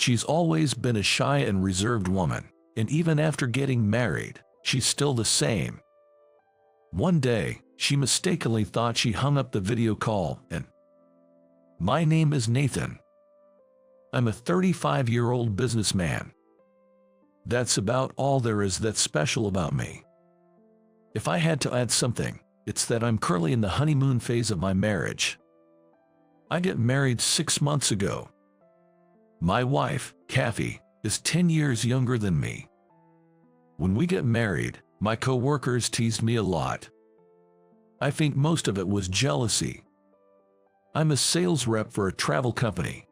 She's always been a shy and reserved woman, and even after getting married, she's still the same. One day, she mistakenly thought she hung up the video call and, "My name is Nathan. I'm a 35-year-old businessman. That's about all there is that's special about me. If I had to add something, it's that I'm currently in the honeymoon phase of my marriage. I got married 6 months ago. My wife, Kathy, is 10 years younger than me. When we got married, my co-workers teased me a lot. I think most of it was jealousy. I'm a sales rep for a travel company.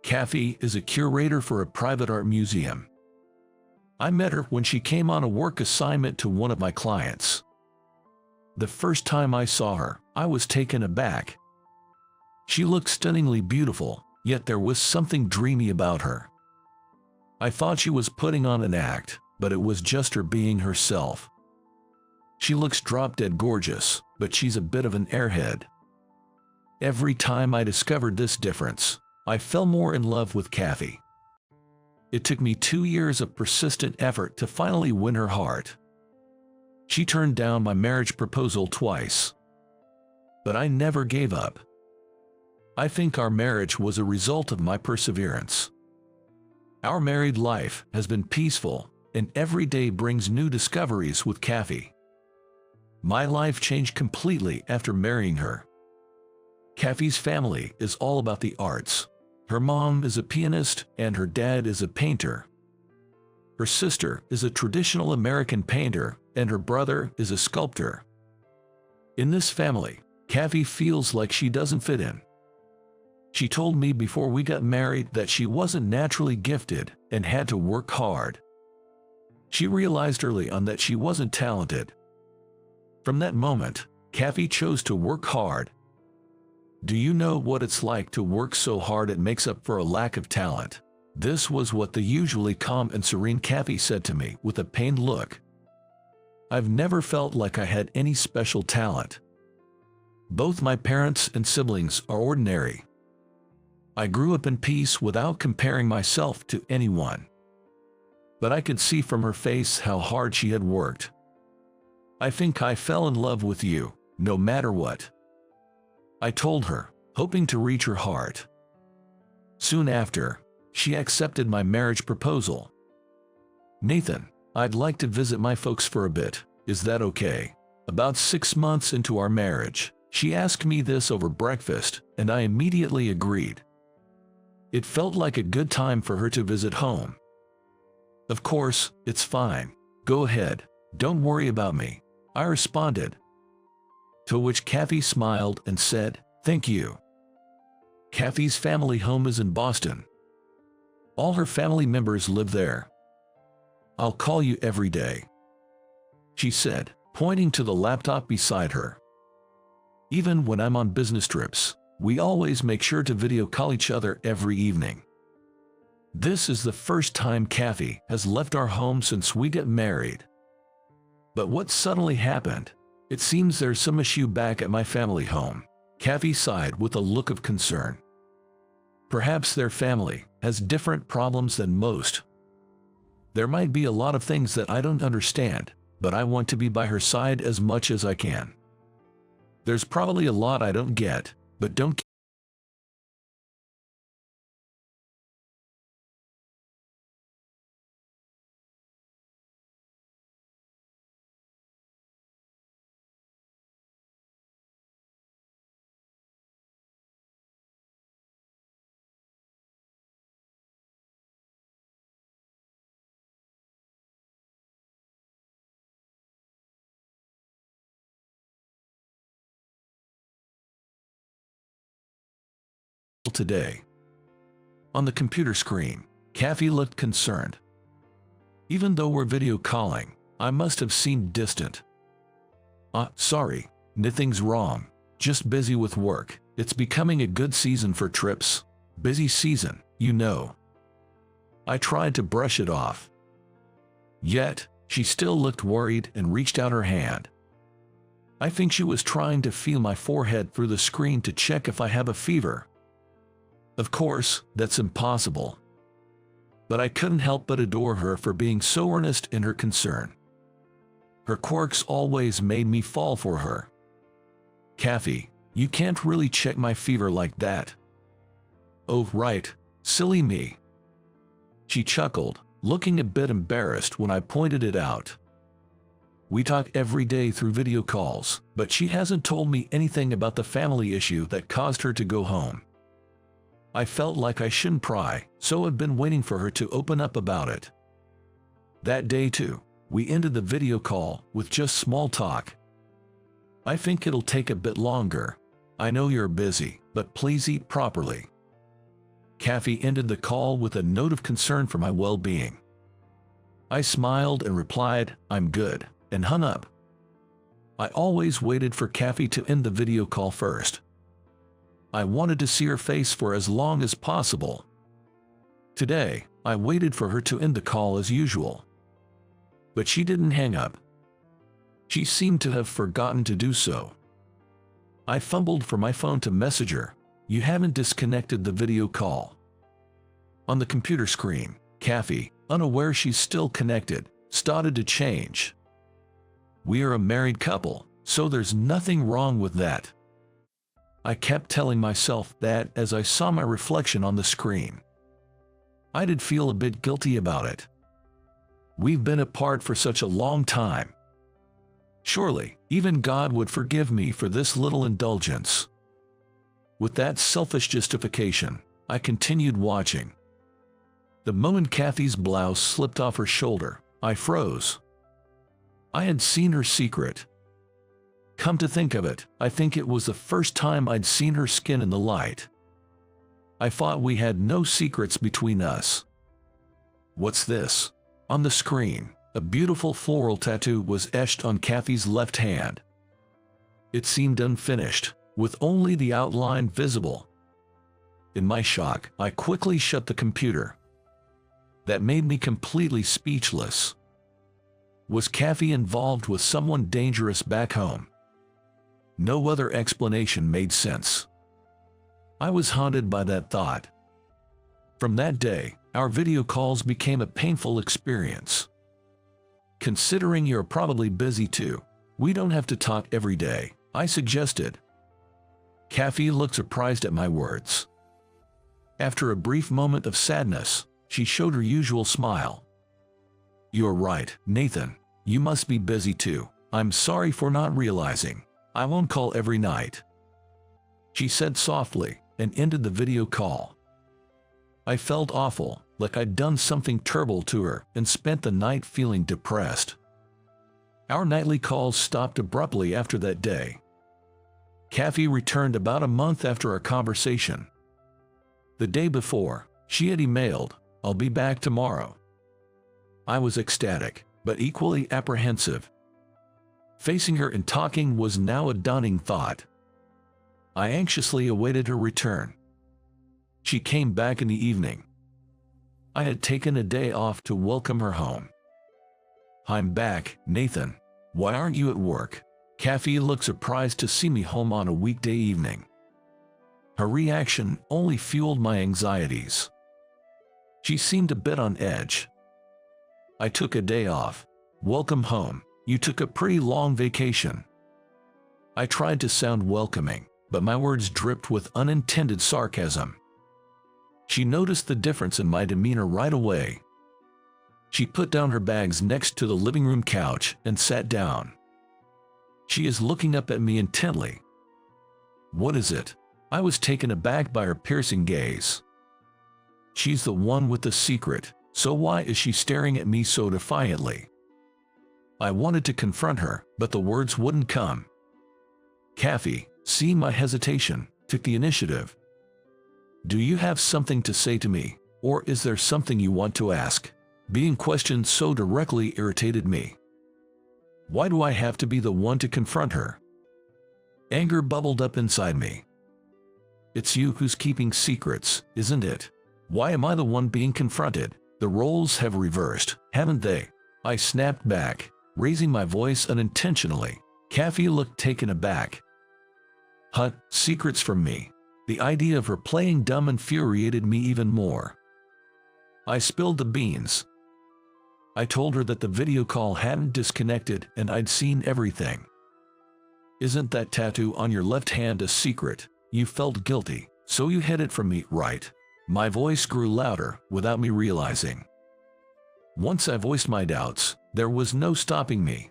Kathy is a curator for a private art museum. I met her when she came on a work assignment to one of my clients. The first time I saw her, I was taken aback. She looked stunningly beautiful, yet there was something dreamy about her. I thought she was putting on an act, but it was just her being herself. She looks drop-dead gorgeous, but she's a bit of an airhead. Every time I discovered this difference, I fell more in love with Kathy. It took me 2 years of persistent effort to finally win her heart. She turned down my marriage proposal twice. But I never gave up. I think our marriage was a result of my perseverance. Our married life has been peaceful, and every day brings new discoveries with Kathy. My life changed completely after marrying her. Kathy's family is all about the arts. Her mom is a pianist and her dad is a painter. Her sister is a traditional American painter and her brother is a sculptor. In this family, Kathy feels like she doesn't fit in. She told me before we got married that she wasn't naturally gifted and had to work hard. She realized early on that she wasn't talented. From that moment, Kathy chose to work hard. Do you know what it's like to work so hard it makes up for a lack of talent? This was what the usually calm and serene Kathy said to me with a pained look. I've never felt like I had any special talent. Both my parents and siblings are ordinary. I grew up in peace without comparing myself to anyone. But I could see from her face how hard she had worked. I think I fell in love with you, no matter what. I told her, hoping to reach her heart. Soon after, she accepted my marriage proposal. Nathan, I'd like to visit my folks for a bit, is that okay? About 6 months into our marriage, she asked me this over breakfast, and I immediately agreed. It felt like a good time for her to visit home. Of course, it's fine. Go ahead, don't worry about me, I responded. To which Kathy smiled and said, "Thank you." Kathy's family home is in Boston. All her family members live there. "I'll call you every day," she said, pointing to the laptop beside her. "Even when I'm on business trips, we always make sure to video call each other every evening." This is the first time Kathy has left our home since we got married. But what suddenly happened? It seems there's some issue back at my family home. Kathy sighed with a look of concern. Perhaps their family has different problems than most. There might be a lot of things that I don't understand, but I want to be by her side as much as I can. There's probably a lot I don't get, but don't today. On the computer screen, Kathy looked concerned. Even though we're video calling, I must have seemed distant. Sorry, nothing's wrong. Just busy with work. It's becoming a good season for trips. Busy season, you know. I tried to brush it off. Yet, she still looked worried and reached out her hand. I think she was trying to feel my forehead through the screen to check if I have a fever. Of course, that's impossible. but I couldn't help but adore her for being so earnest in her concern. Her quirks always made me fall for her. "Kathy, you can't really check my fever like that." "Oh, right, silly me." She chuckled, looking a bit embarrassed when I pointed it out. "We talk every day through video calls, but she hasn't told me anything about the family issue that caused her to go home. I felt like I shouldn't pry, so I've been waiting for her to open up about it." That day too, we ended the video call with just small talk. "I think it'll take a bit longer. I know you're busy, but please eat properly." Kathy ended the call with a note of concern for my well-being. I smiled and replied, "I'm good," and hung up. I always waited for Kathy to end the video call first. I wanted to see her face for as long as possible. Today, I waited for her to end the call as usual. But she didn't hang up. She seemed to have forgotten to do so. I fumbled for my phone to message her, "You haven't disconnected the video call." On the computer screen, Kathy, unaware she's still connected, started to change. "We are a married couple, so there's nothing wrong with that." I kept telling myself that as I saw my reflection on the screen. I did feel a bit guilty about it. We've been apart for such a long time. Surely, even God would forgive me for this little indulgence. With that selfish justification, I continued watching. The moment Kathy's blouse slipped off her shoulder, I froze. I had seen her secret. Come to think of it, I think it was the first time I'd seen her skin in the light. I thought we had no secrets between us. What's this? On the screen, a beautiful floral tattoo was etched on Kathy's left hand. It seemed unfinished, with only the outline visible. In my shock, I quickly shut the computer. That made me completely speechless. Was Kathy involved with someone dangerous back home? No other explanation made sense. I was haunted by that thought. From that day, our video calls became a painful experience. "Considering you're probably busy too, we don't have to talk every day," I suggested. Kathy looked surprised at my words. After a brief moment of sadness, she showed her usual smile. "You're right, Nathan. You must be busy too. I'm sorry for not realizing. I won't call every night," she said softly, and ended the video call. I felt awful, like I'd done something terrible to her, and spent the night feeling depressed. Our nightly calls stopped abruptly after that day. Kathy returned about a month after our conversation. The day before, she had emailed, "I'll be back tomorrow." I was ecstatic, but equally apprehensive. Facing her and talking was now a daunting thought. I anxiously awaited her return. She came back in the evening. I had taken a day off to welcome her home. "I'm back, Nathan. Why aren't you at work?" Kathy looked surprised to see me home on a weekday evening. Her reaction only fueled my anxieties. She seemed a bit on edge. "I took a day off. Welcome home. You took a pretty long vacation." I tried to sound welcoming, but my words dripped with unintended sarcasm. She noticed the difference in my demeanor right away. She put down her bags next to the living room couch and sat down. She is looking up at me intently. "What is it?" I was taken aback by her piercing gaze. She's the one with the secret, so why is she staring at me so defiantly? I wanted to confront her, but the words wouldn't come. Kathy, seeing my hesitation, took the initiative. "Do you have something to say to me, or is there something you want to ask?" Being questioned so directly irritated me. Why do I have to be the one to confront her? Anger bubbled up inside me. It's you who's keeping secrets, isn't it? Why am I the one being confronted? The roles have reversed, haven't they? I snapped back, raising my voice unintentionally. Kathy looked taken aback. "Huh, secrets from me?" The idea of her playing dumb infuriated me even more. I spilled the beans. I told her that the video call hadn't disconnected and I'd seen everything. Isn't that tattoo on your left hand a secret? You felt guilty, so you hid it from me, right? My voice grew louder without me realizing. Once I voiced my doubts, there was no stopping me.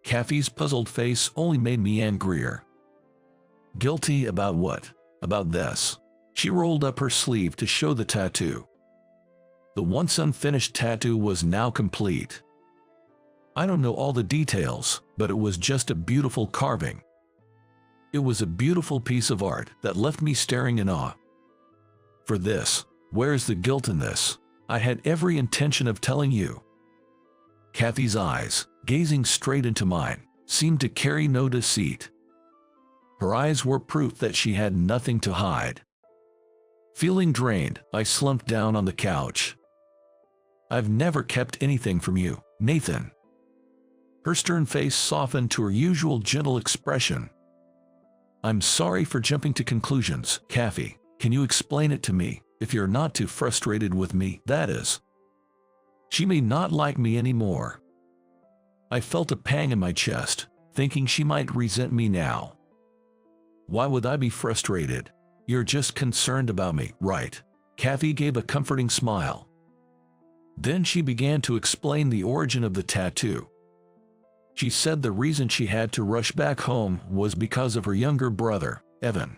Kathy's puzzled face only made me angrier. Guilty about what? About this. She rolled up her sleeve to show the tattoo. The once unfinished tattoo was now complete. I don't know all the details, but it was just a beautiful carving. It was a beautiful piece of art that left me staring in awe. For this, where's the guilt in this? I had every intention of telling you. Kathy's eyes, gazing straight into mine, seemed to carry no deceit. Her eyes were proof that she had nothing to hide. Feeling drained, I slumped down on the couch. I've never kept anything from you, Nathan. Her stern face softened to her usual gentle expression. I'm sorry for jumping to conclusions, Kathy. Can you explain it to me, if you're not too frustrated with me, that is? She may not like me anymore. I felt a pang in my chest, thinking she might resent me now. Why would I be frustrated? You're just concerned about me, right? Kathy gave a comforting smile. Then she began to explain the origin of the tattoo. She said the reason she had to rush back home was because of her younger brother, Evan.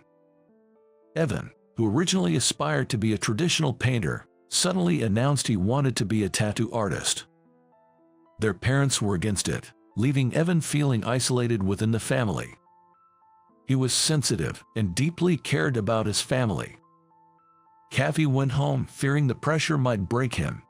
Evan, who originally aspired to be a traditional painter, suddenly announced he wanted to be a tattoo artist. Their parents were against it, leaving Evan feeling isolated within the family. He was sensitive and deeply cared about his family. Kathy went home fearing the pressure might break him.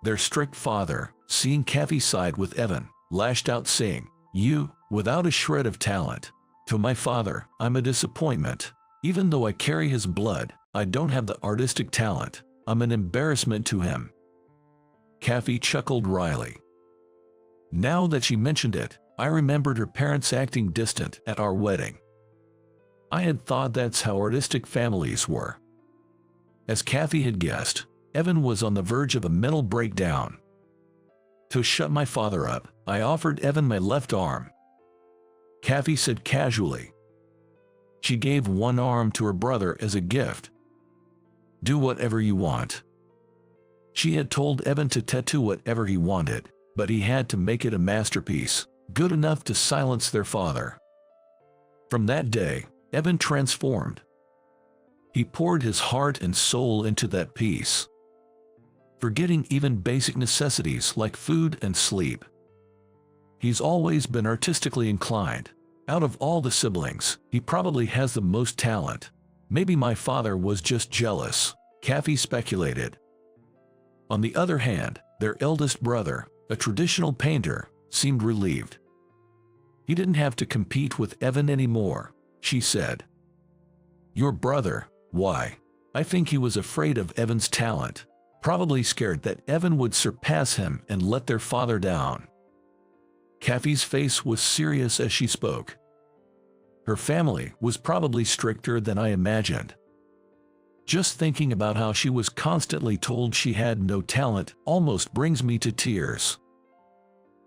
Their strict father, seeing Kathy side with Evan, lashed out saying, "You, without a shred of talent. To my father, I'm a disappointment. Even though I carry his blood, I don't have the artistic talent. I'm an embarrassment to him." Kathy chuckled wryly. Now that she mentioned it, I remembered her parents acting distant at our wedding. I had thought that's how artistic families were. As Kathy had guessed, Evan was on the verge of a mental breakdown. To shut my father up, I offered Evan my left arm. Kathy said casually. She gave one arm to her brother as a gift. Do whatever you want. She had told Evan to tattoo whatever he wanted, but he had to make it a masterpiece, good enough to silence their father. From that day, Evan transformed. He poured his heart and soul into that piece, forgetting even basic necessities like food and sleep. He's always been artistically inclined. Out of all the siblings, he probably has the most talent. Maybe my father was just jealous, Kathy speculated. On the other hand, their eldest brother, a traditional painter, seemed relieved. He didn't have to compete with Evan anymore, she said. Your brother, why? I think he was afraid of Evan's talent, probably scared that Evan would surpass him and let their father down. Kathy's face was serious as she spoke. Her family was probably stricter than I imagined. Just thinking about how she was constantly told she had no talent almost brings me to tears.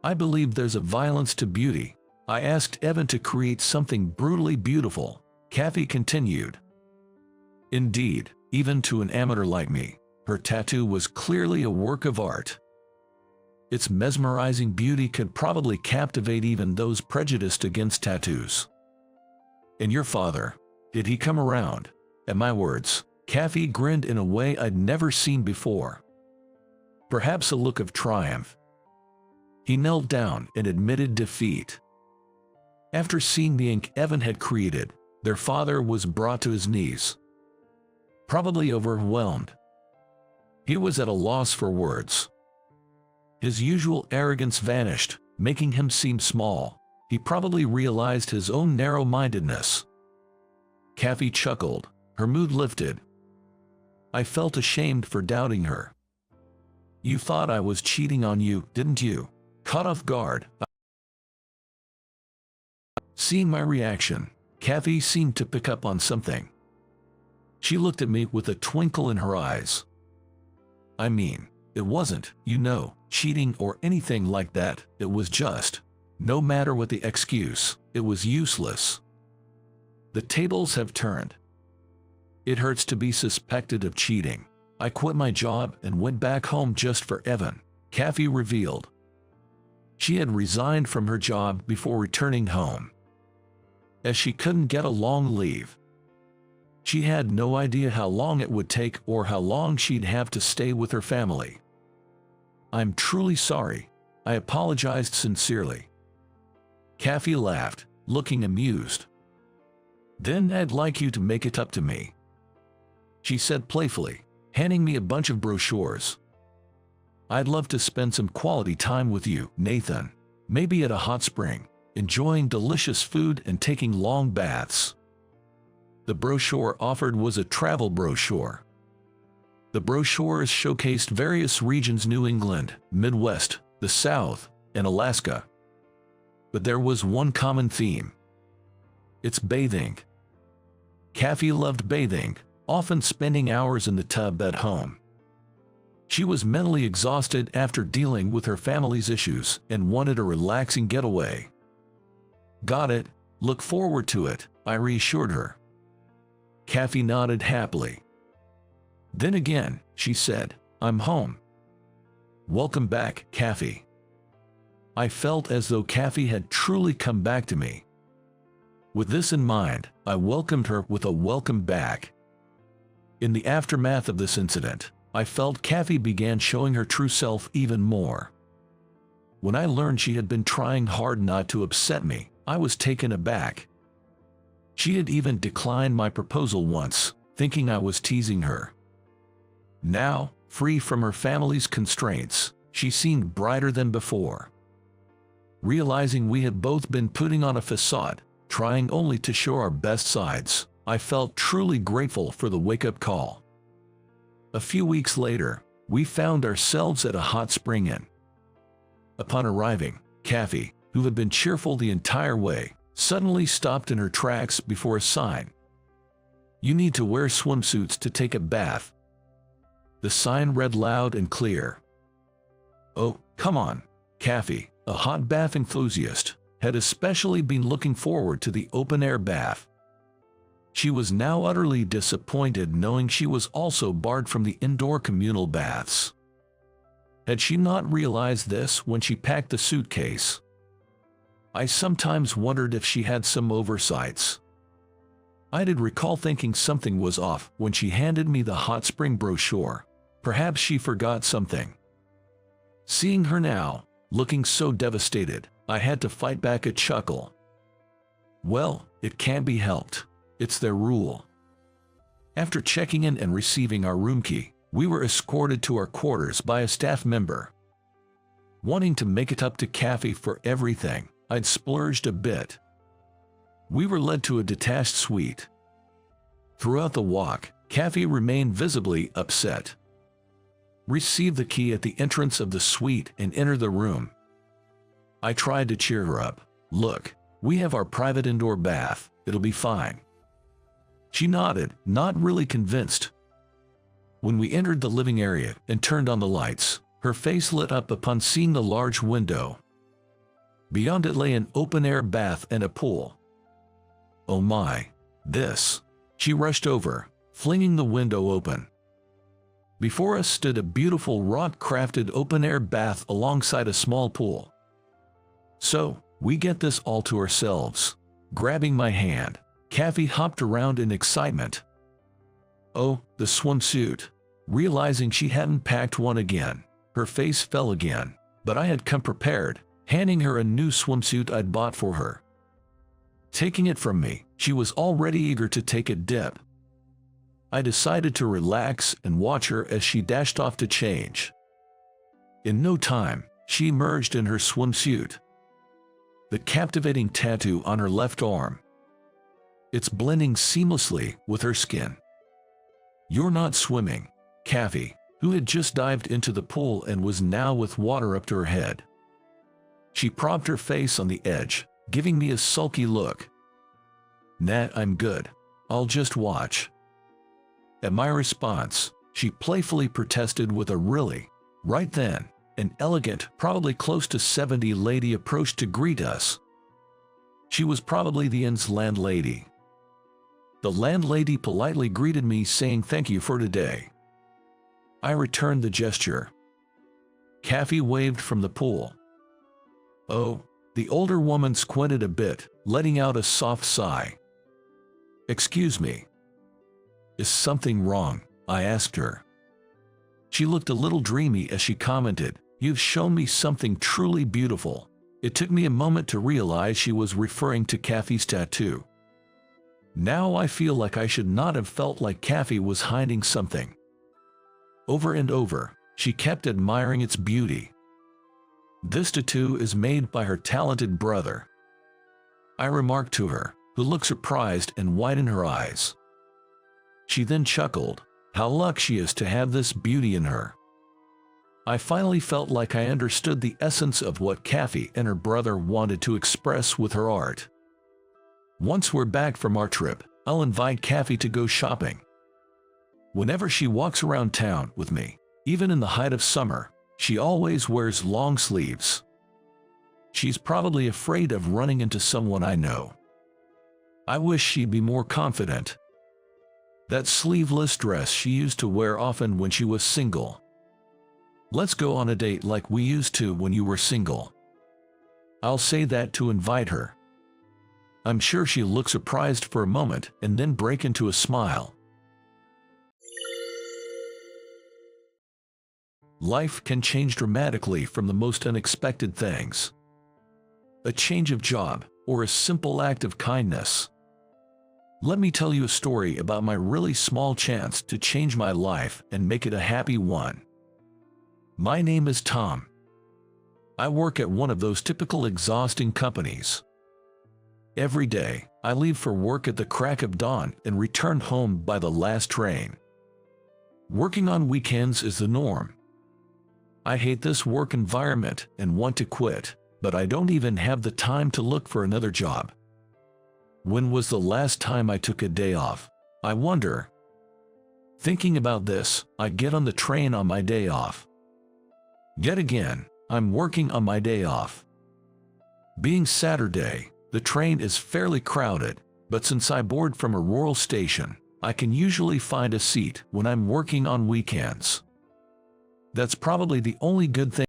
I believe there's a violence to beauty. I asked Evan to create something brutally beautiful, Kathy continued. Indeed, even to an amateur like me, her tattoo was clearly a work of art. Its mesmerizing beauty could probably captivate even those prejudiced against tattoos. And your father, did he come around? At my words, Kathy grinned in a way I'd never seen before. Perhaps a look of triumph. He knelt down and admitted defeat. After seeing the ink Evan had created, their father was brought to his knees. Probably overwhelmed. He was at a loss for words. His usual arrogance vanished, making him seem small. He probably realized his own narrow-mindedness. Kathy chuckled, her mood lifted. I felt ashamed for doubting her. You thought I was cheating on you, didn't you? Caught off guard. Seeing my reaction, Kathy seemed to pick up on something. She looked at me with a twinkle in her eyes. I mean, it wasn't, cheating or anything like that. It was just, no matter what the excuse, it was useless. The tables have turned. It hurts to be suspected of cheating. I quit my job and went back home just for Evan, Kathy revealed. She had resigned from her job before returning home, as she couldn't get a long leave. She had no idea how long it would take or how long she'd have to stay with her family. I'm truly sorry. I apologized sincerely. Kathy laughed, looking amused. Then I'd like you to make it up to me, she said playfully, handing me a bunch of brochures. I'd love to spend some quality time with you, Nathan. Maybe at a hot spring, enjoying delicious food and taking long baths. The brochure offered was a travel brochure. The brochures showcased various regions: New England, Midwest, the South, and Alaska. But there was one common theme. It's bathing. Kathy loved bathing, often spending hours in the tub at home. She was mentally exhausted after dealing with her family's issues and wanted a relaxing getaway. Got it, look forward to it, I reassured her. Kathy nodded happily. Then again, she said, I'm home. Welcome back, Kathy. I felt as though Kathy had truly come back to me. With this in mind, I welcomed her with a welcome back. In the aftermath of this incident, I felt Kathy began showing her true self even more. When I learned she had been trying hard not to upset me, I was taken aback. She had even declined my proposal once, thinking I was teasing her. Now, free from her family's constraints, she seemed brighter than before. Realizing we had both been putting on a facade, trying only to show our best sides, I felt truly grateful for the wake-up call. A few weeks later, we found ourselves at a hot spring inn. Upon arriving, Kathy, who had been cheerful the entire way, suddenly stopped in her tracks before a sign. You need to wear swimsuits to take a bath. The sign read loud and clear. Oh, come on. Kathy, a hot bath enthusiast, had especially been looking forward to the open-air bath. She was now utterly disappointed knowing she was also barred from the indoor communal baths. Had she not realized this when she packed the suitcase? I sometimes wondered if she had some oversights. I did recall thinking something was off when she handed me the hot spring brochure. Perhaps she forgot something. Seeing her now, looking so devastated, I had to fight back a chuckle. Well, it can't be helped. It's their rule. After checking in and receiving our room key, we were escorted to our quarters by a staff member. Wanting to make it up to Kathy for everything, I'd splurged a bit. We were led to a detached suite. Throughout the walk, Kathy remained visibly upset. Receive the key at the entrance of the suite and enter the room. I tried to cheer her up. Look, we have our private indoor bath. It'll be fine. She nodded, not really convinced. When we entered the living area and turned on the lights, her face lit up upon seeing the large window. Beyond it lay an open-air bath and a pool. Oh my, this! She rushed over, flinging the window open. Before us stood a beautiful rock-crafted open-air bath alongside a small pool. So, we get this all to ourselves. Grabbing my hand, Kathy hopped around in excitement. Oh, the swimsuit. Realizing she hadn't packed one again, her face fell again, but I had come prepared, handing her a new swimsuit I'd bought for her. Taking it from me, she was already eager to take a dip. I decided to relax and watch her as she dashed off to change. In no time, she emerged in her swimsuit. The captivating tattoo on her left arm. It's blending seamlessly with her skin. You're not swimming, Kathy, who had just dived into the pool and was now with water up to her head. She propped her face on the edge, giving me a sulky look. Nah, I'm good. I'll just watch. At my response, she playfully protested with a really, right then, an elegant, probably close to 70 lady approached to greet us. She was probably the inn's landlady. The landlady politely greeted me saying thank you for today. I returned the gesture. Kathy waved from the pool. Oh, the older woman squinted a bit, letting out a soft sigh. Excuse me. Is something wrong? I asked her. She looked a little dreamy as she commented, "You've shown me something truly beautiful." It took me a moment to realize she was referring to Kathy's tattoo. Now I feel like I should not have felt like Kathy was hiding something. Over and over, she kept admiring its beauty. This tattoo is made by her talented brother, I remarked to her, who looked surprised and widened her eyes. She then chuckled, how lucky she is to have this beauty in her. I finally felt like I understood the essence of what Kathy and her brother wanted to express with her art. Once we're back from our trip, I'll invite Kathy to go shopping. Whenever she walks around town with me, even in the height of summer, she always wears long sleeves. She's probably afraid of running into someone I know. I wish she'd be more confident. That sleeveless dress she used to wear often when she was single. Let's go on a date like we used to when you were single. I'll say that to invite her. I'm sure she'll look surprised for a moment and then break into a smile. Life can change dramatically from the most unexpected things. A change of job, or a simple act of kindness. Let me tell you a story about my really small chance to change my life and make it a happy one. My name is Tom. I work at one of those typical exhausting companies. Every day, I leave for work at the crack of dawn and return home by the last train. Working on weekends is the norm. I hate this work environment and want to quit, but I don't even have the time to look for another job. When was the last time I took a day off? I wonder. Thinking about this, I get on the train on my day off. Yet again, I'm working on my day off. Being Saturday, the train is fairly crowded, but since I board from a rural station, I can usually find a seat when I'm working on weekends. That's probably the only good thing.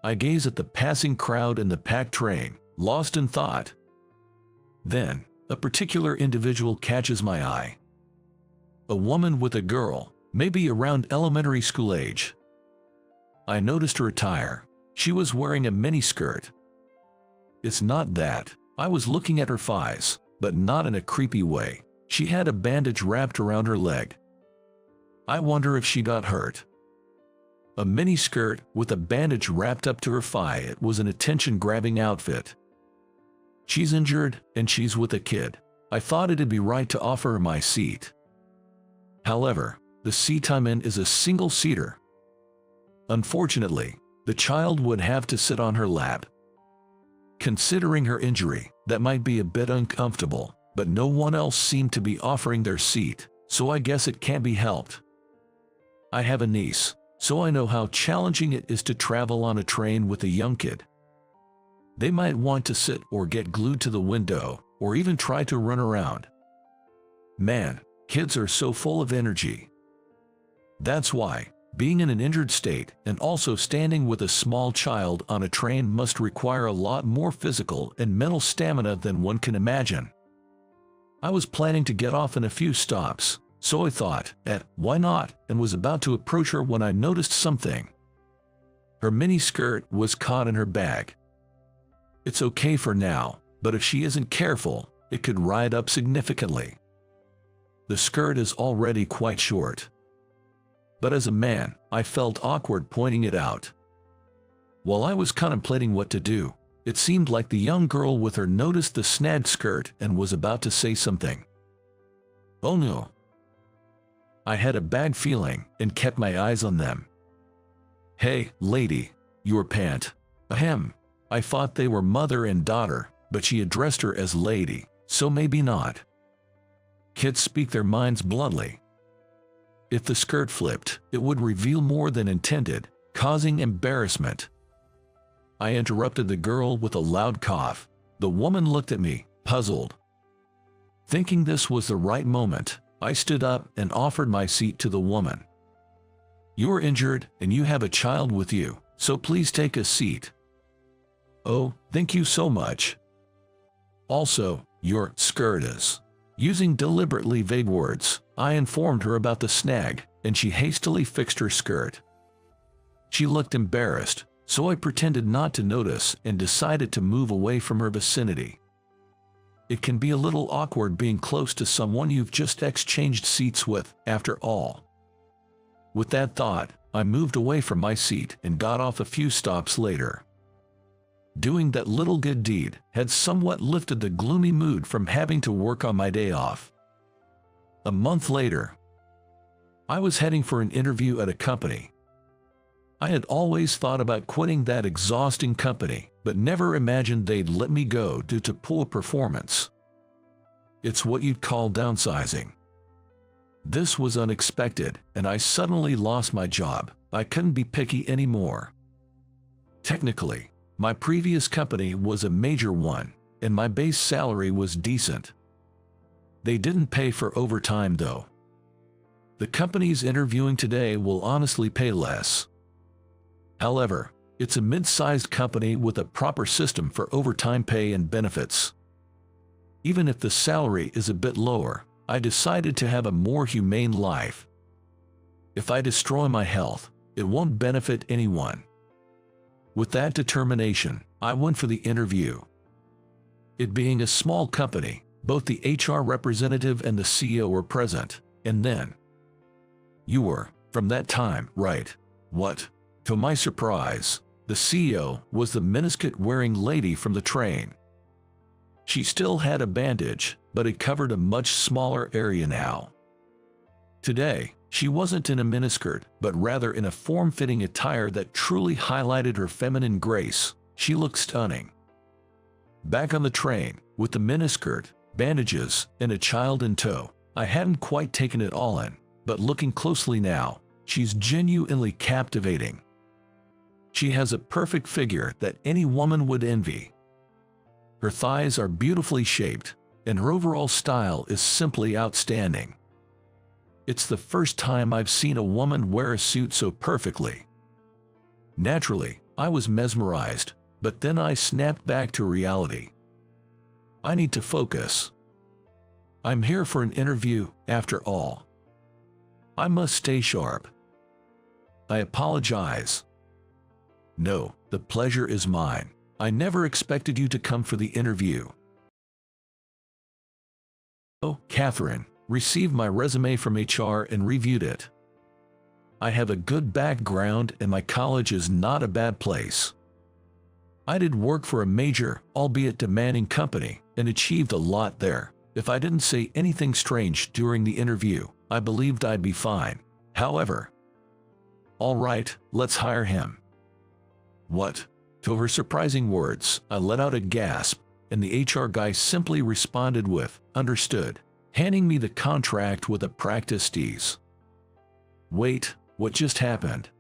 I gaze at the passing crowd in the packed train, lost in thought. Then, a particular individual catches my eye. A woman with a girl, maybe around elementary school age. I noticed her attire. She was wearing a miniskirt. It's not that. I was looking at her thighs, but not in a creepy way. She had a bandage wrapped around her leg. I wonder if she got hurt. A miniskirt with a bandage wrapped up to her thigh. It was an attention-grabbing outfit. She's injured, and she's with a kid. I thought it'd be right to offer her my seat. However, the seat I'm in is a single-seater. Unfortunately, the child would have to sit on her lap. Considering her injury, that might be a bit uncomfortable, but no one else seemed to be offering their seat, so I guess it can't be helped. I have a niece, so I know how challenging it is to travel on a train with a young kid. They might want to sit or get glued to the window, or even try to run around. Man, kids are so full of energy. That's why, being in an injured state and also standing with a small child on a train must require a lot more physical and mental stamina than one can imagine. I was planning to get off in a few stops, so I thought, why not, and was about to approach her when I noticed something. Her miniskirt was caught in her bag. It's okay for now, but if she isn't careful, it could ride up significantly. The skirt is already quite short. But as a man, I felt awkward pointing it out. While I was contemplating what to do, it seemed like the young girl with her noticed the snagged skirt and was about to say something. Oh no. I had a bad feeling and kept my eyes on them. Hey, lady, your pant. Ahem. I thought they were mother and daughter, but she addressed her as lady, so maybe not. Kids speak their minds bluntly, If the skirt flipped, it would reveal more than intended, causing embarrassment. I interrupted the girl with a loud cough. The woman looked at me, puzzled. Thinking this was the right moment, I stood up and offered my seat to the woman. "You're injured and you have a child with you, so please take a seat." "Oh, thank you so much. Also, your skirt is..." Using deliberately vague words, I informed her about the snag, and she hastily fixed her skirt. She looked embarrassed, so I pretended not to notice and decided to move away from her vicinity. It can be a little awkward being close to someone you've just exchanged seats with, after all. With that thought, I moved away from my seat and got off a few stops later. Doing that little good deed had somewhat lifted the gloomy mood from having to work on my day off. A month later, I was heading for an interview at a company. I had always thought about quitting that exhausting company, but never imagined they'd let me go due to poor performance. It's what you'd call downsizing. This was unexpected, and I suddenly lost my job. I couldn't be picky anymore. Technically, my previous company was a major one, and my base salary was decent. They didn't pay for overtime though. The companies interviewing today will honestly pay less. However, it's a mid-sized company with a proper system for overtime pay and benefits. Even if the salary is a bit lower, I decided to have a more humane life. If I destroy my health, it won't benefit anyone. With that determination, I went for the interview. It being a small company, both the HR representative and the CEO were present, and then, "You were, from that time, right?" "What?" To my surprise, the CEO was the miniskirt-wearing lady from the train. She still had a bandage, but it covered a much smaller area now. Today, she wasn't in a miniskirt, but rather in a form-fitting attire that truly highlighted her feminine grace. She looked stunning. Back on the train, with the miniskirt, bandages, and a child in tow, I hadn't quite taken it all in, but looking closely now, she's genuinely captivating. She has a perfect figure that any woman would envy. Her thighs are beautifully shaped, and her overall style is simply outstanding. It's the first time I've seen a woman wear a suit so perfectly. Naturally, I was mesmerized, but then I snapped back to reality. I need to focus. I'm here for an interview, after all. I must stay sharp. I apologize. "No, the pleasure is mine. I never expected you to come for the interview." "Oh, Catherine, received my resume from HR and reviewed it. I have a good background and my college is not a bad place. I did work for a major, albeit demanding company, and achieved a lot there. If I didn't say anything strange during the interview, I believed I'd be fine. However, all right, let's hire him." "What?" To her surprising words, I let out a gasp, and the HR guy simply responded with, "Understood," handing me the contract with a practiced ease. "Wait, what just happened?"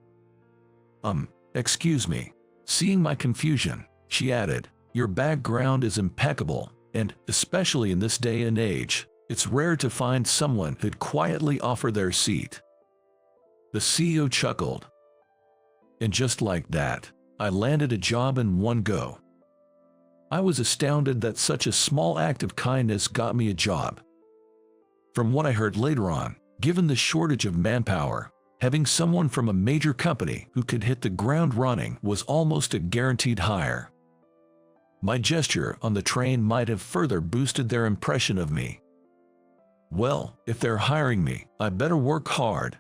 Excuse me." Seeing my confusion, she added, "Your background is impeccable, and, especially in this day and age, it's rare to find someone who'd quietly offer their seat." The CEO chuckled. And just like that, I landed a job in one go. I was astounded that such a small act of kindness got me a job. From what I heard later on, given the shortage of manpower, having someone from a major company who could hit the ground running was almost a guaranteed hire. My gesture on the train might have further boosted their impression of me. Well, if they're hiring me, I better work hard.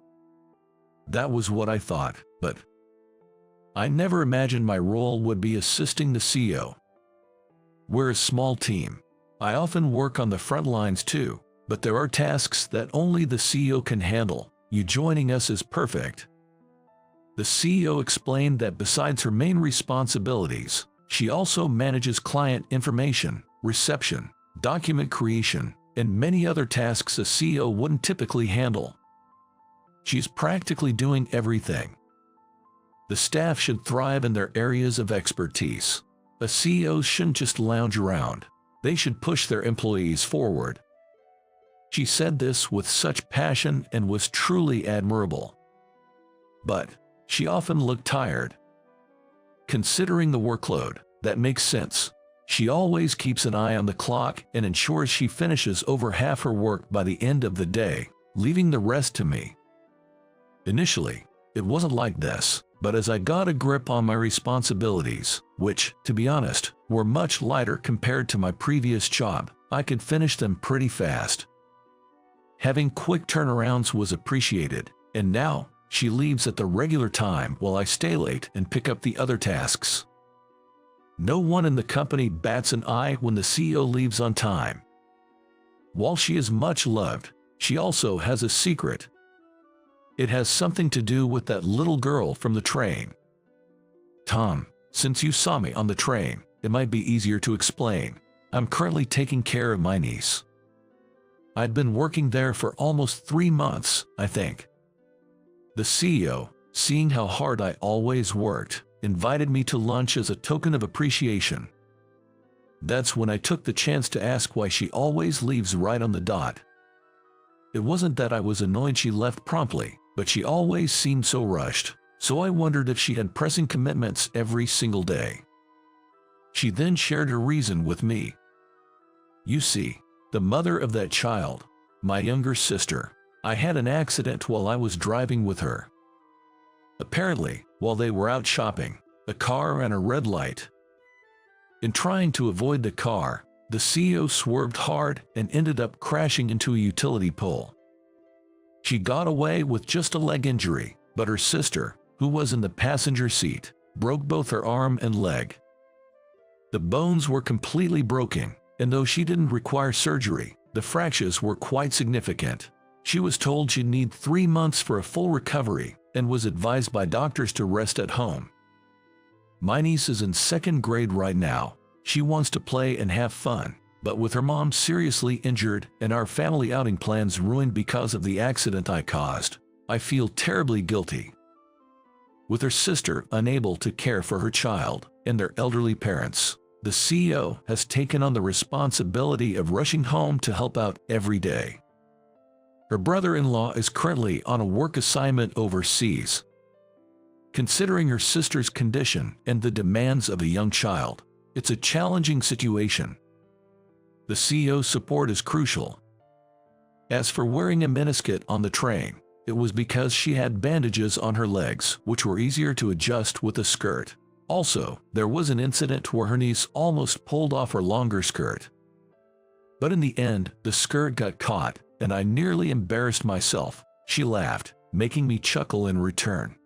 That was what I thought, but I never imagined my role would be assisting the CEO. We're a small team. I often work on the front lines too, but there are tasks that only the CEO can handle. You joining us is perfect. The CEO explained that besides her main responsibilities, she also manages client information, reception, document creation, and many other tasks a CEO wouldn't typically handle. She's practically doing everything. The staff should thrive in their areas of expertise. A CEO shouldn't just lounge around. They should push their employees forward. She said this with such passion and was truly admirable. But she often looked tired. Considering the workload, that makes sense. She always keeps an eye on the clock and ensures she finishes over half her work by the end of the day, leaving the rest to me. Initially, it wasn't like this, but as I got a grip on my responsibilities, which, to be honest, were much lighter compared to my previous job, I could finish them pretty fast. Having quick turnarounds was appreciated, and now she leaves at the regular time while I stay late and pick up the other tasks. No one in the company bats an eye when the CEO leaves on time. While she is much loved, she also has a secret. It has something to do with that little girl from the train. Tom, since you saw me on the train, it might be easier to explain. I'm currently taking care of my niece. I'd been working there for almost 3 months, I think. The CEO, seeing how hard I always worked, invited me to lunch as a token of appreciation. That's when I took the chance to ask why she always leaves right on the dot. It wasn't that I was annoyed she left promptly, but she always seemed so rushed, so I wondered if she had pressing commitments every single day. She then shared her reason with me. You see, the mother of that child, my younger sister, I had an accident while I was driving with her. Apparently, while they were out shopping, a car ran a red light. In trying to avoid the car, the CEO swerved hard and ended up crashing into a utility pole. She got away with just a leg injury, but her sister, who was in the passenger seat, broke both her arm and leg. The bones were completely broken, and though she didn't require surgery, the fractures were quite significant. She was told she'd need 3 months for a full recovery and was advised by doctors to rest at home. My niece is in 2nd grade right now. She wants to play and have fun, but with her mom seriously injured and our family outing plans ruined because of the accident I caused, I feel terribly guilty. With her sister unable to care for her child and their elderly parents, the CEO has taken on the responsibility of rushing home to help out every day. Her brother-in-law is currently on a work assignment overseas. Considering her sister's condition and the demands of a young child, it's a challenging situation. The CEO's support is crucial. As for wearing a miniskirt on the train, it was because she had bandages on her legs, which were easier to adjust with a skirt. Also, there was an incident where her niece almost pulled off her longer skirt. But in the end, the skirt got caught, and I nearly embarrassed myself. She laughed, making me chuckle in return.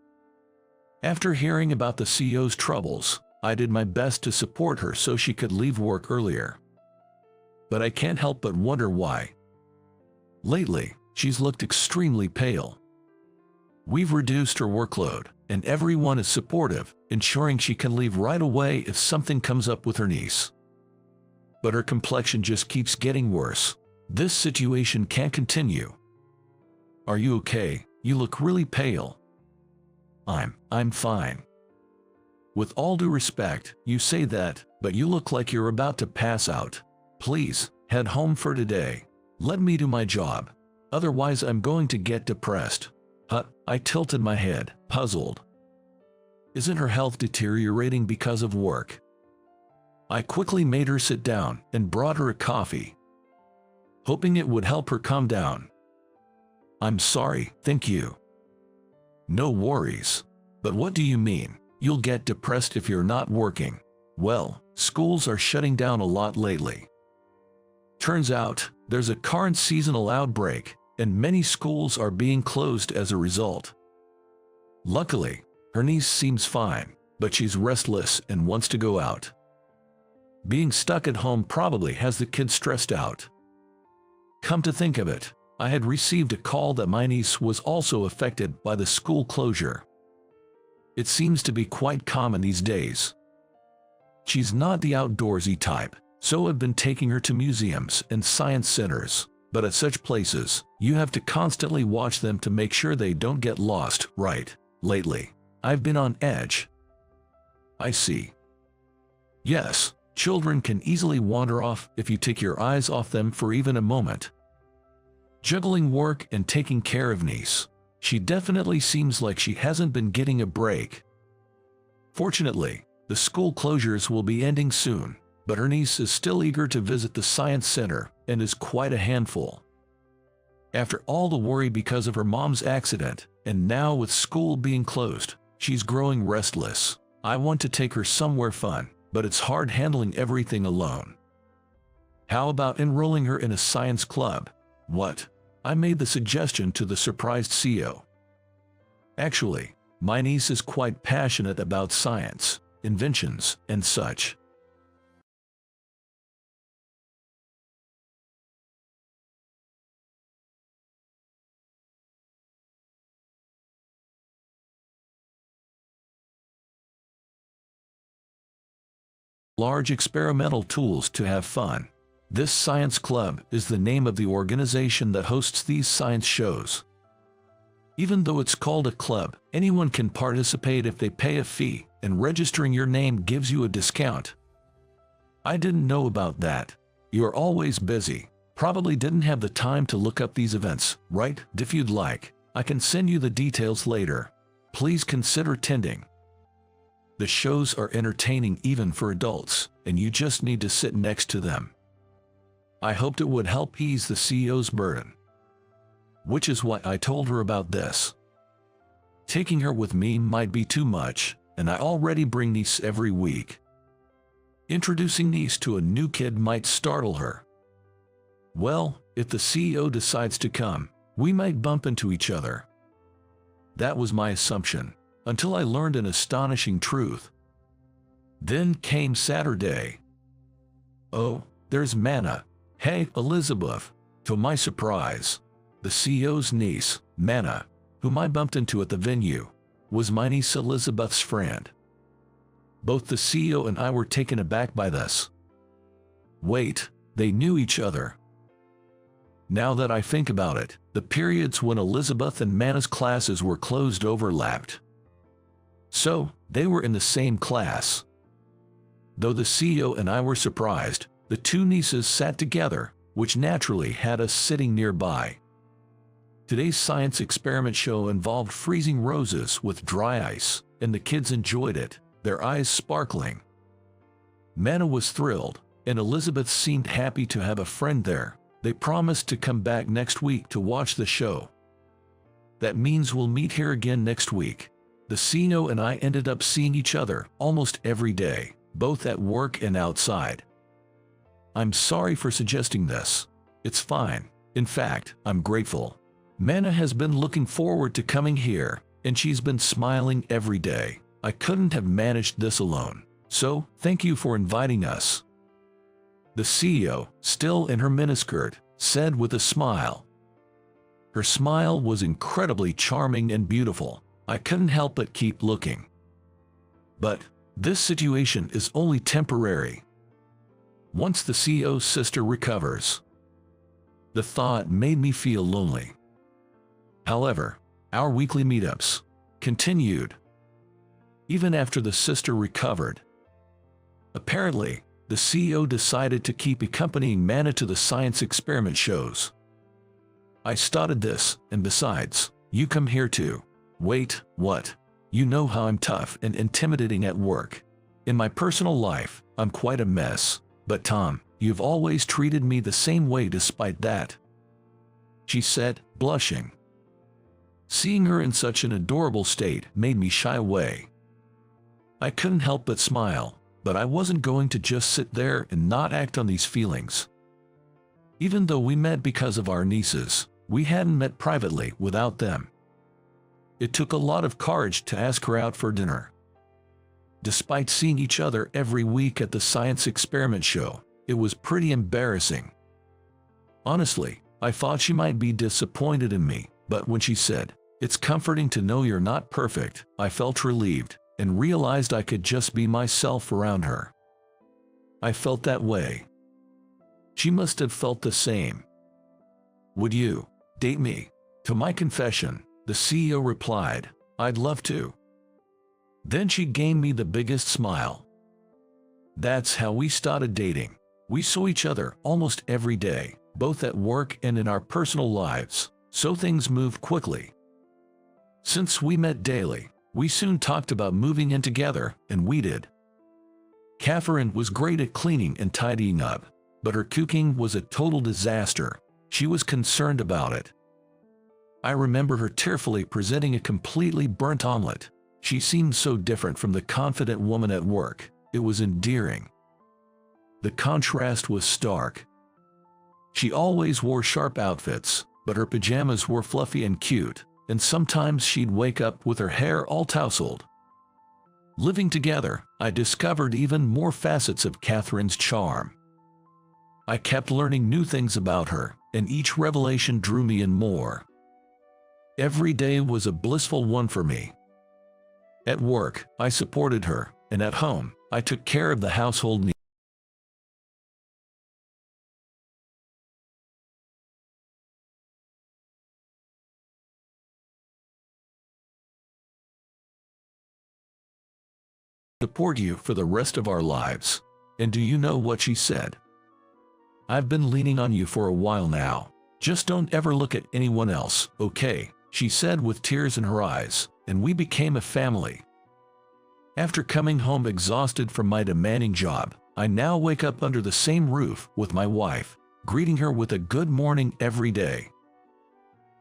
After hearing about the CEO's troubles, I did my best to support her so she could leave work earlier. But I can't help but wonder why. Lately, she's looked extremely pale. We've reduced her workload, and everyone is supportive, ensuring she can leave right away if something comes up with her niece. But her complexion just keeps getting worse. This situation can't continue. Are you okay? You look really pale. I'm fine. With all due respect, you say that, but you look like you're about to pass out. Please, head home for today. Let me do my job. Otherwise I'm going to get depressed. I tilted my head, puzzled. Isn't her health deteriorating because of work? I quickly made her sit down and brought her a coffee, hoping it would help her calm down. I'm sorry, thank you. No worries. But what do you mean? You'll get depressed if you're not working. Well, schools are shutting down a lot lately. Turns out, there's a current seasonal outbreak, and many schools are being closed as a result. Luckily, her niece seems fine, but she's restless and wants to go out. Being stuck at home probably has the kids stressed out. Come to think of it, I had received a call that my niece was also affected by the school closure. It seems to be quite common these days. She's not the outdoorsy type, so I've been taking her to museums and science centers. But at such places, you have to constantly watch them to make sure they don't get lost, right? Lately, I've been on edge. I see. Yes, children can easily wander off if you take your eyes off them for even a moment. Juggling work and taking care of niece, she definitely seems like she hasn't been getting a break. Fortunately, the school closures will be ending soon, but her niece is still eager to visit the science center and is quite a handful. After all the worry because of her mom's accident, and now with school being closed, she's growing restless. I want to take her somewhere fun, but it's hard handling everything alone. How about enrolling her in a science club? What? I made the suggestion to the surprised CEO. Actually, my niece is quite passionate about science, inventions, and such. Large experimental tools to have fun. This science club is the name of the organization that hosts these science shows. Even though it's called a club, anyone can participate if they pay a fee, and registering your name gives you a discount. I didn't know about that. You're always busy. Probably didn't have the time to look up these events, right? If you'd like, I can send you the details later. Please consider attending. The shows are entertaining even for adults, and you just need to sit next to them. I hoped it would help ease the CEO's burden. Which is why I told her about this. Taking her with me might be too much, and I already bring niece every week. Introducing niece to a new kid might startle her. Well, if the CEO decides to come, we might bump into each other. That was my assumption, until I learned an astonishing truth. Then came Saturday. Oh, there's Manna. Hey, Elizabeth. To my surprise, the CEO's niece, Manna, whom I bumped into at the venue, was my niece Elizabeth's friend. Both the CEO and I were taken aback by this. Wait, they knew each other. Now that I think about it, the periods when Elizabeth and Manna's classes were closed overlapped. So, they were in the same class. Though the CEO and I were surprised, the two nieces sat together, which naturally had us sitting nearby. Today's science experiment show involved freezing roses with dry ice, and the kids enjoyed it, their eyes sparkling. Manna was thrilled, and Elizabeth seemed happy to have a friend there. They promised to come back next week to watch the show. That means we'll meet here again next week. The CEO and I ended up seeing each other almost every day, both at work and outside. I'm sorry for suggesting this. It's fine. In fact, I'm grateful. Manna has been looking forward to coming here, and she's been smiling every day. I couldn't have managed this alone. So, thank you for inviting us. The CEO, still in her miniskirt, said with a smile. Her smile was incredibly charming and beautiful. I couldn't help but keep looking. But this situation is only temporary. Once the CEO's sister recovers. The thought made me feel lonely. However, our weekly meetups continued. Even after the sister recovered. Apparently, the CEO decided to keep accompanying Manna to the science experiment shows. I started this, and besides, you come here too. Wait, what? You know how I'm tough and intimidating at work. In my personal life, I'm quite a mess. But Tom, you've always treated me the same way despite that. She said, blushing. Seeing her in such an adorable state made me shy away. I couldn't help but smile, but I wasn't going to just sit there and not act on these feelings. Even though we met because of our nieces, we hadn't met privately without them. It took a lot of courage to ask her out for dinner. Despite seeing each other every week at the science experiment show, it was pretty embarrassing. Honestly, I thought she might be disappointed in me, but when she said, "It's comforting to know you're not perfect," I felt relieved and realized I could just be myself around her. I felt that way. She must have felt the same. "Would you date me?" To my confession, the CEO replied, "I'd love to." Then she gave me the biggest smile. That's how we started dating. We saw each other almost every day, both at work and in our personal lives, so things moved quickly. Since we met daily, we soon talked about moving in together, and we did. Catherine was great at cleaning and tidying up, but her cooking was a total disaster. She was concerned about it. I remember her tearfully presenting a completely burnt omelet. She seemed so different from the confident woman at work. It was endearing. The contrast was stark. She always wore sharp outfits, but her pajamas were fluffy and cute, and sometimes she'd wake up with her hair all tousled. Living together, I discovered even more facets of Catherine's charm. I kept learning new things about her, and each revelation drew me in more. Every day was a blissful one for me. At work, I supported her, and at home, I took care of the household needs. Support you for the rest of our lives. And do you know what she said? "I've been leaning on you for a while now. Just don't ever look at anyone else, okay?" she said with tears in her eyes, and we became a family. After coming home exhausted from my demanding job, I now wake up under the same roof with my wife, greeting her with a good morning every day.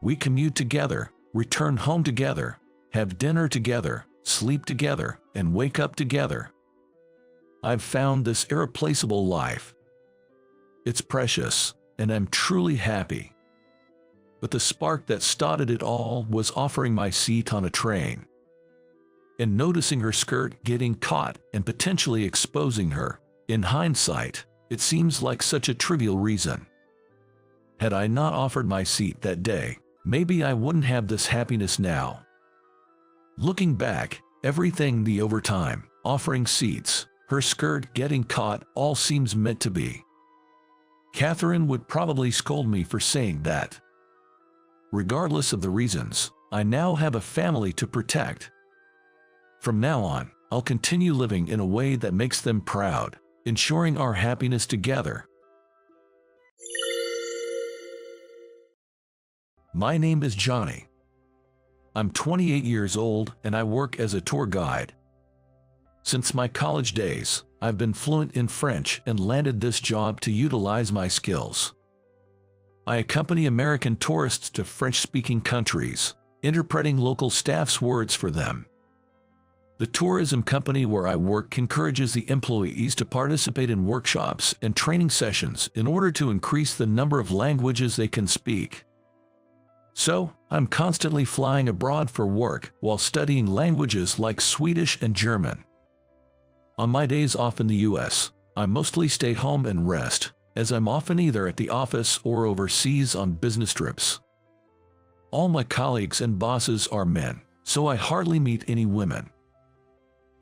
We commute together, return home together, have dinner together, sleep together, and wake up together. I've found this irreplaceable life. It's precious, and I'm truly happy. But the spark that started it all was offering my seat on a train, and noticing her skirt getting caught and potentially exposing her. In hindsight, it seems like such a trivial reason. Had I not offered my seat that day, maybe I wouldn't have this happiness now. Looking back, everything, the overtime, offering seats, her skirt getting caught, all seems meant to be. Catherine would probably scold me for saying that. Regardless of the reasons, I now have a family to protect. From now on, I'll continue living in a way that makes them proud, ensuring our happiness together. My name is Johnny. I'm 28 years old and I work as a tour guide. Since my college days, I've been fluent in French and landed this job to utilize my skills. I accompany American tourists to French-speaking countries, interpreting local staff's words for them. The tourism company where I work encourages the employees to participate in workshops and training sessions in order to increase the number of languages they can speak. So, I'm constantly flying abroad for work while studying languages like Swedish and German. On my days off in the US, I mostly stay home and rest, as I'm often either at the office or overseas on business trips. All my colleagues and bosses are men, so I hardly meet any women.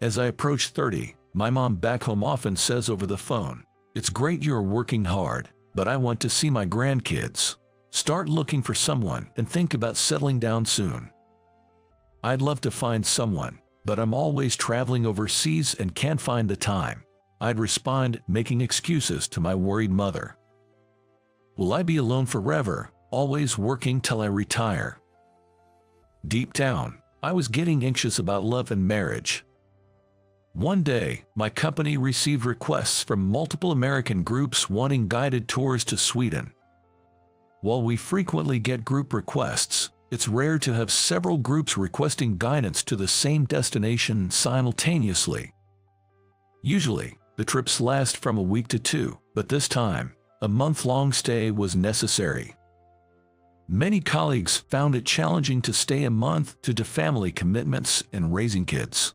As I approach 30, my mom back home often says over the phone, "It's great you're working hard, but I want to see my grandkids. Start looking for someone and think about settling down soon." I'd love to find someone, but I'm always traveling overseas and can't find the time. I'd respond, making excuses to my worried mother. Will I be alone forever, always working till I retire? Deep down, I was getting anxious about love and marriage. One day, my company received requests from multiple American groups wanting guided tours to Sweden. While we frequently get group requests, it's rare to have several groups requesting guidance to the same destination simultaneously. Usually, the trips last from a week to 2, but this time, a month-long stay was necessary. Many colleagues found it challenging to stay a month due to family commitments and raising kids.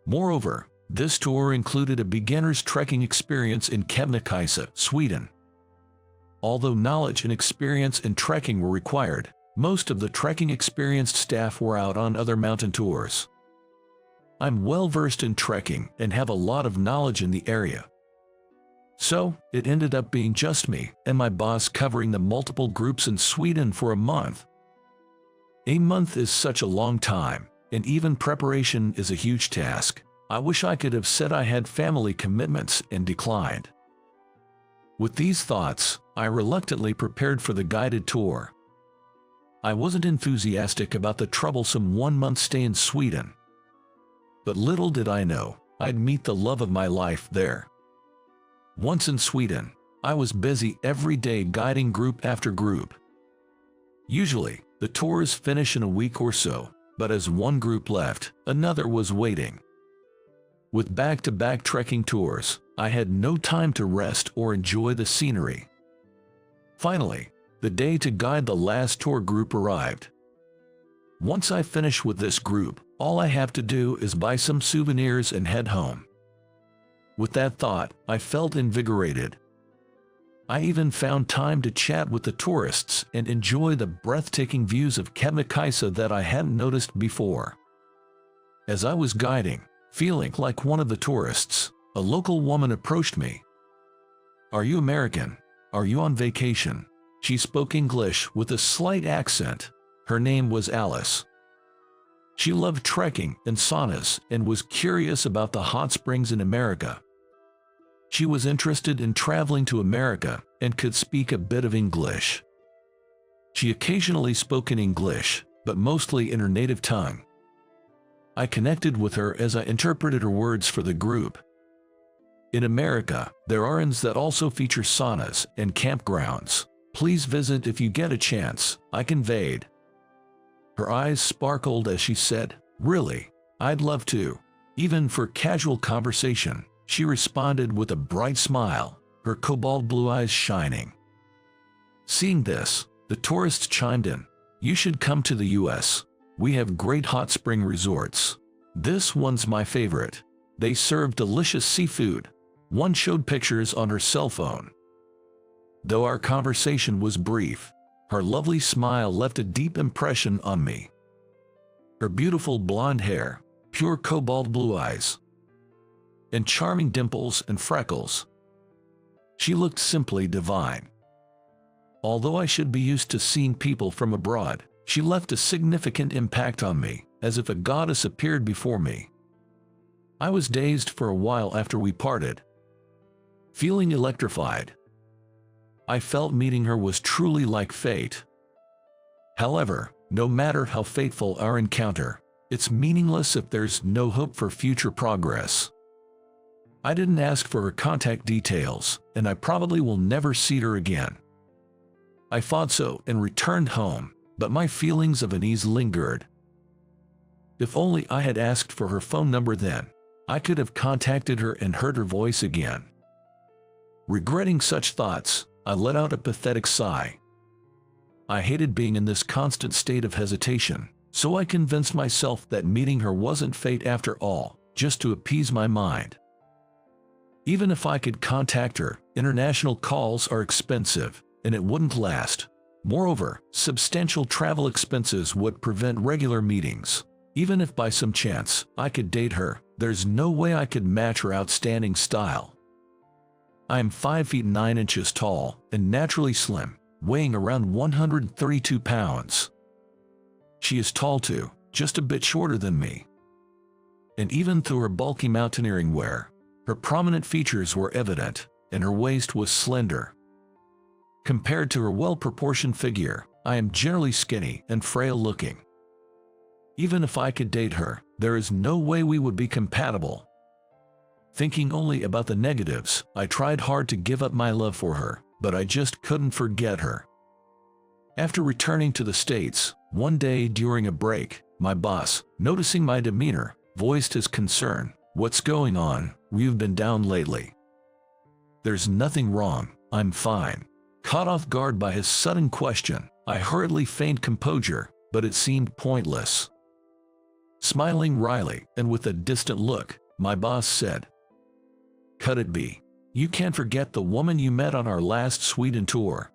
Moreover, this tour included a beginner's trekking experience in Kebnekaise, Sweden. Although knowledge and experience in trekking were required, most of the trekking experienced staff were out on other mountain tours. I'm well versed in trekking and have a lot of knowledge in the area. So, it ended up being just me and my boss covering the multiple groups in Sweden for a month. A month is such a long time, and even preparation is a huge task. I wish I could have said I had family commitments and declined. With these thoughts, I reluctantly prepared for the guided tour. I wasn't enthusiastic about the troublesome one-month stay in Sweden. But little did I know, I'd meet the love of my life there. Once in Sweden, I was busy every day guiding group after group. Usually, the tours finish in a week or so, but as one group left, another was waiting. With back-to-back trekking tours, I had no time to rest or enjoy the scenery. Finally, the day to guide the last tour group arrived. Once I finish with this group, all I have to do is buy some souvenirs and head home. With that thought, I felt invigorated. I even found time to chat with the tourists and enjoy the breathtaking views of Kebnekaise that I hadn't noticed before. As I was guiding, feeling like one of the tourists, a local woman approached me. "Are you American? Are you on vacation?" She spoke English with a slight accent. Her name was Alice. She loved trekking and saunas and was curious about the hot springs in America. She was interested in traveling to America and could speak a bit of English. She occasionally spoke in English, but mostly in her native tongue. I connected with her as I interpreted her words for the group. In America, there are inns that also feature saunas and campgrounds. Please visit if you get a chance, I conveyed. Her eyes sparkled as she said, "Really? I'd love to." Even for casual conversation, she responded with a bright smile, her cobalt blue eyes shining. Seeing this, the tourists chimed in, "You should come to the US. We have great hot spring resorts. This one's my favorite. They serve delicious seafood." One showed pictures on her cell phone. Though our conversation was brief, her lovely smile left a deep impression on me. Her beautiful blonde hair, pure cobalt blue eyes, and charming dimples and freckles. She looked simply divine. Although I should be used to seeing people from abroad, she left a significant impact on me, as if a goddess appeared before me. I was dazed for a while after we parted, feeling electrified. I felt meeting her was truly like fate. However, no matter how fateful our encounter, it's meaningless if there's no hope for future progress. I didn't ask for her contact details, and I probably will never see her again. I thought so and returned home, but my feelings of unease lingered. If only I had asked for her phone number then, I could have contacted her and heard her voice again. Regretting such thoughts, I let out a pathetic sigh. I hated being in this constant state of hesitation, so I convinced myself that meeting her wasn't fate after all, just to appease my mind. Even if I could contact her, international calls are expensive, and it wouldn't last. Moreover, substantial travel expenses would prevent regular meetings. Even if by some chance I could date her, there's no way I could match her outstanding style. I am 5 feet 9 inches tall and naturally slim, weighing around 132 pounds. She is tall too, just a bit shorter than me. And even through her bulky mountaineering wear, her prominent features were evident, and her waist was slender. Compared to her well-proportioned figure, I am generally skinny and frail-looking. Even if I could date her, there is no way we would be compatible. Thinking only about the negatives, I tried hard to give up my love for her, but I just couldn't forget her. After returning to the States, one day during a break, my boss, noticing my demeanor, voiced his concern. "What's going on? You've been down lately." "There's nothing wrong, I'm fine." Caught off guard by his sudden question, I hurriedly feigned composure, but it seemed pointless. Smiling wryly and with a distant look, my boss said, "Cut it be. You can't forget the woman you met on our last Sweden tour."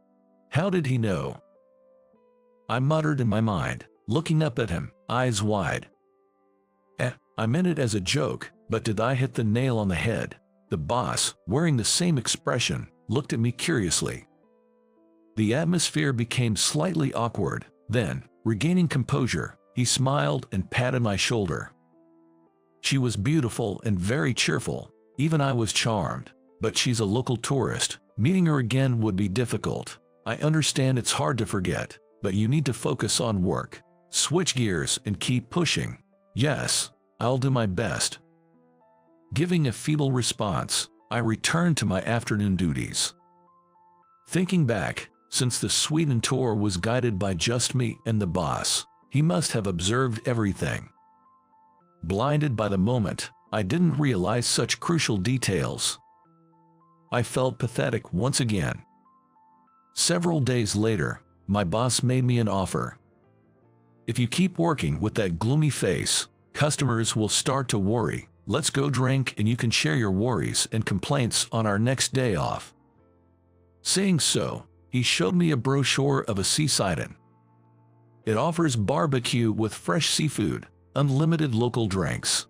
How did he know? I muttered in my mind, looking up at him, eyes wide. I meant it as a joke, but did I hit the nail on the head? The boss, wearing the same expression, looked at me curiously. The atmosphere became slightly awkward. Then, regaining composure, he smiled and patted my shoulder. She was beautiful and very cheerful. Even I was charmed. But she's a local tourist. Meeting her again would be difficult. I understand it's hard to forget, but you need to focus on work. Switch gears and keep pushing. Yes, I'll do my best. Giving a feeble response, I returned to my afternoon duties. Thinking back, since the Sweden tour was guided by just me and the boss, he must have observed everything. Blinded by the moment, I didn't realize such crucial details. I felt pathetic once again. Several days later, my boss made me an offer. If you keep working with that gloomy face, customers will start to worry. Let's go drink and you can share your worries and complaints on our next day off. Saying so, he showed me a brochure of a seaside inn. It offers barbecue with fresh seafood, unlimited local drinks,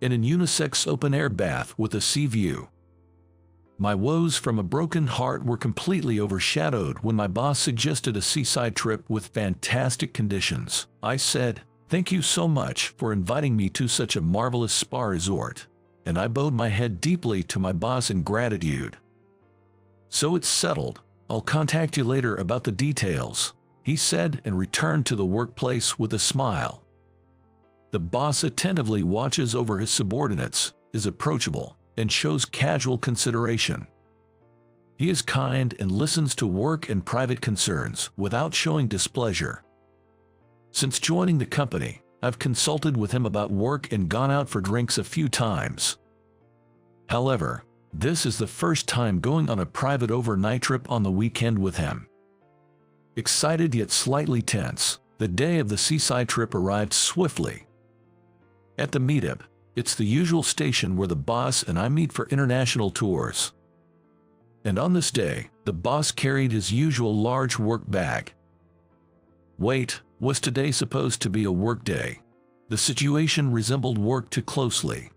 and an unisex open-air bath with a sea view. My woes from a broken heart were completely overshadowed when my boss suggested a seaside trip with fantastic conditions. I said, "Thank you so much for inviting me to such a marvelous spa resort," and I bowed my head deeply to my boss in gratitude. "So it's settled. I'll contact you later about the details," he said and returned to the workplace with a smile. The boss attentively watches over his subordinates, is approachable, and shows casual consideration. He is kind and listens to work and private concerns without showing displeasure. Since joining the company, I've consulted with him about work and gone out for drinks a few times. However, this is the first time going on a private overnight trip on the weekend with him. Excited yet slightly tense, the day of the seaside trip arrived swiftly. At the meetup, it's the usual station where the boss and I meet for international tours. And on this day, the boss carried his usual large work bag. Wait, was today supposed to be a work day? The situation resembled work too closely.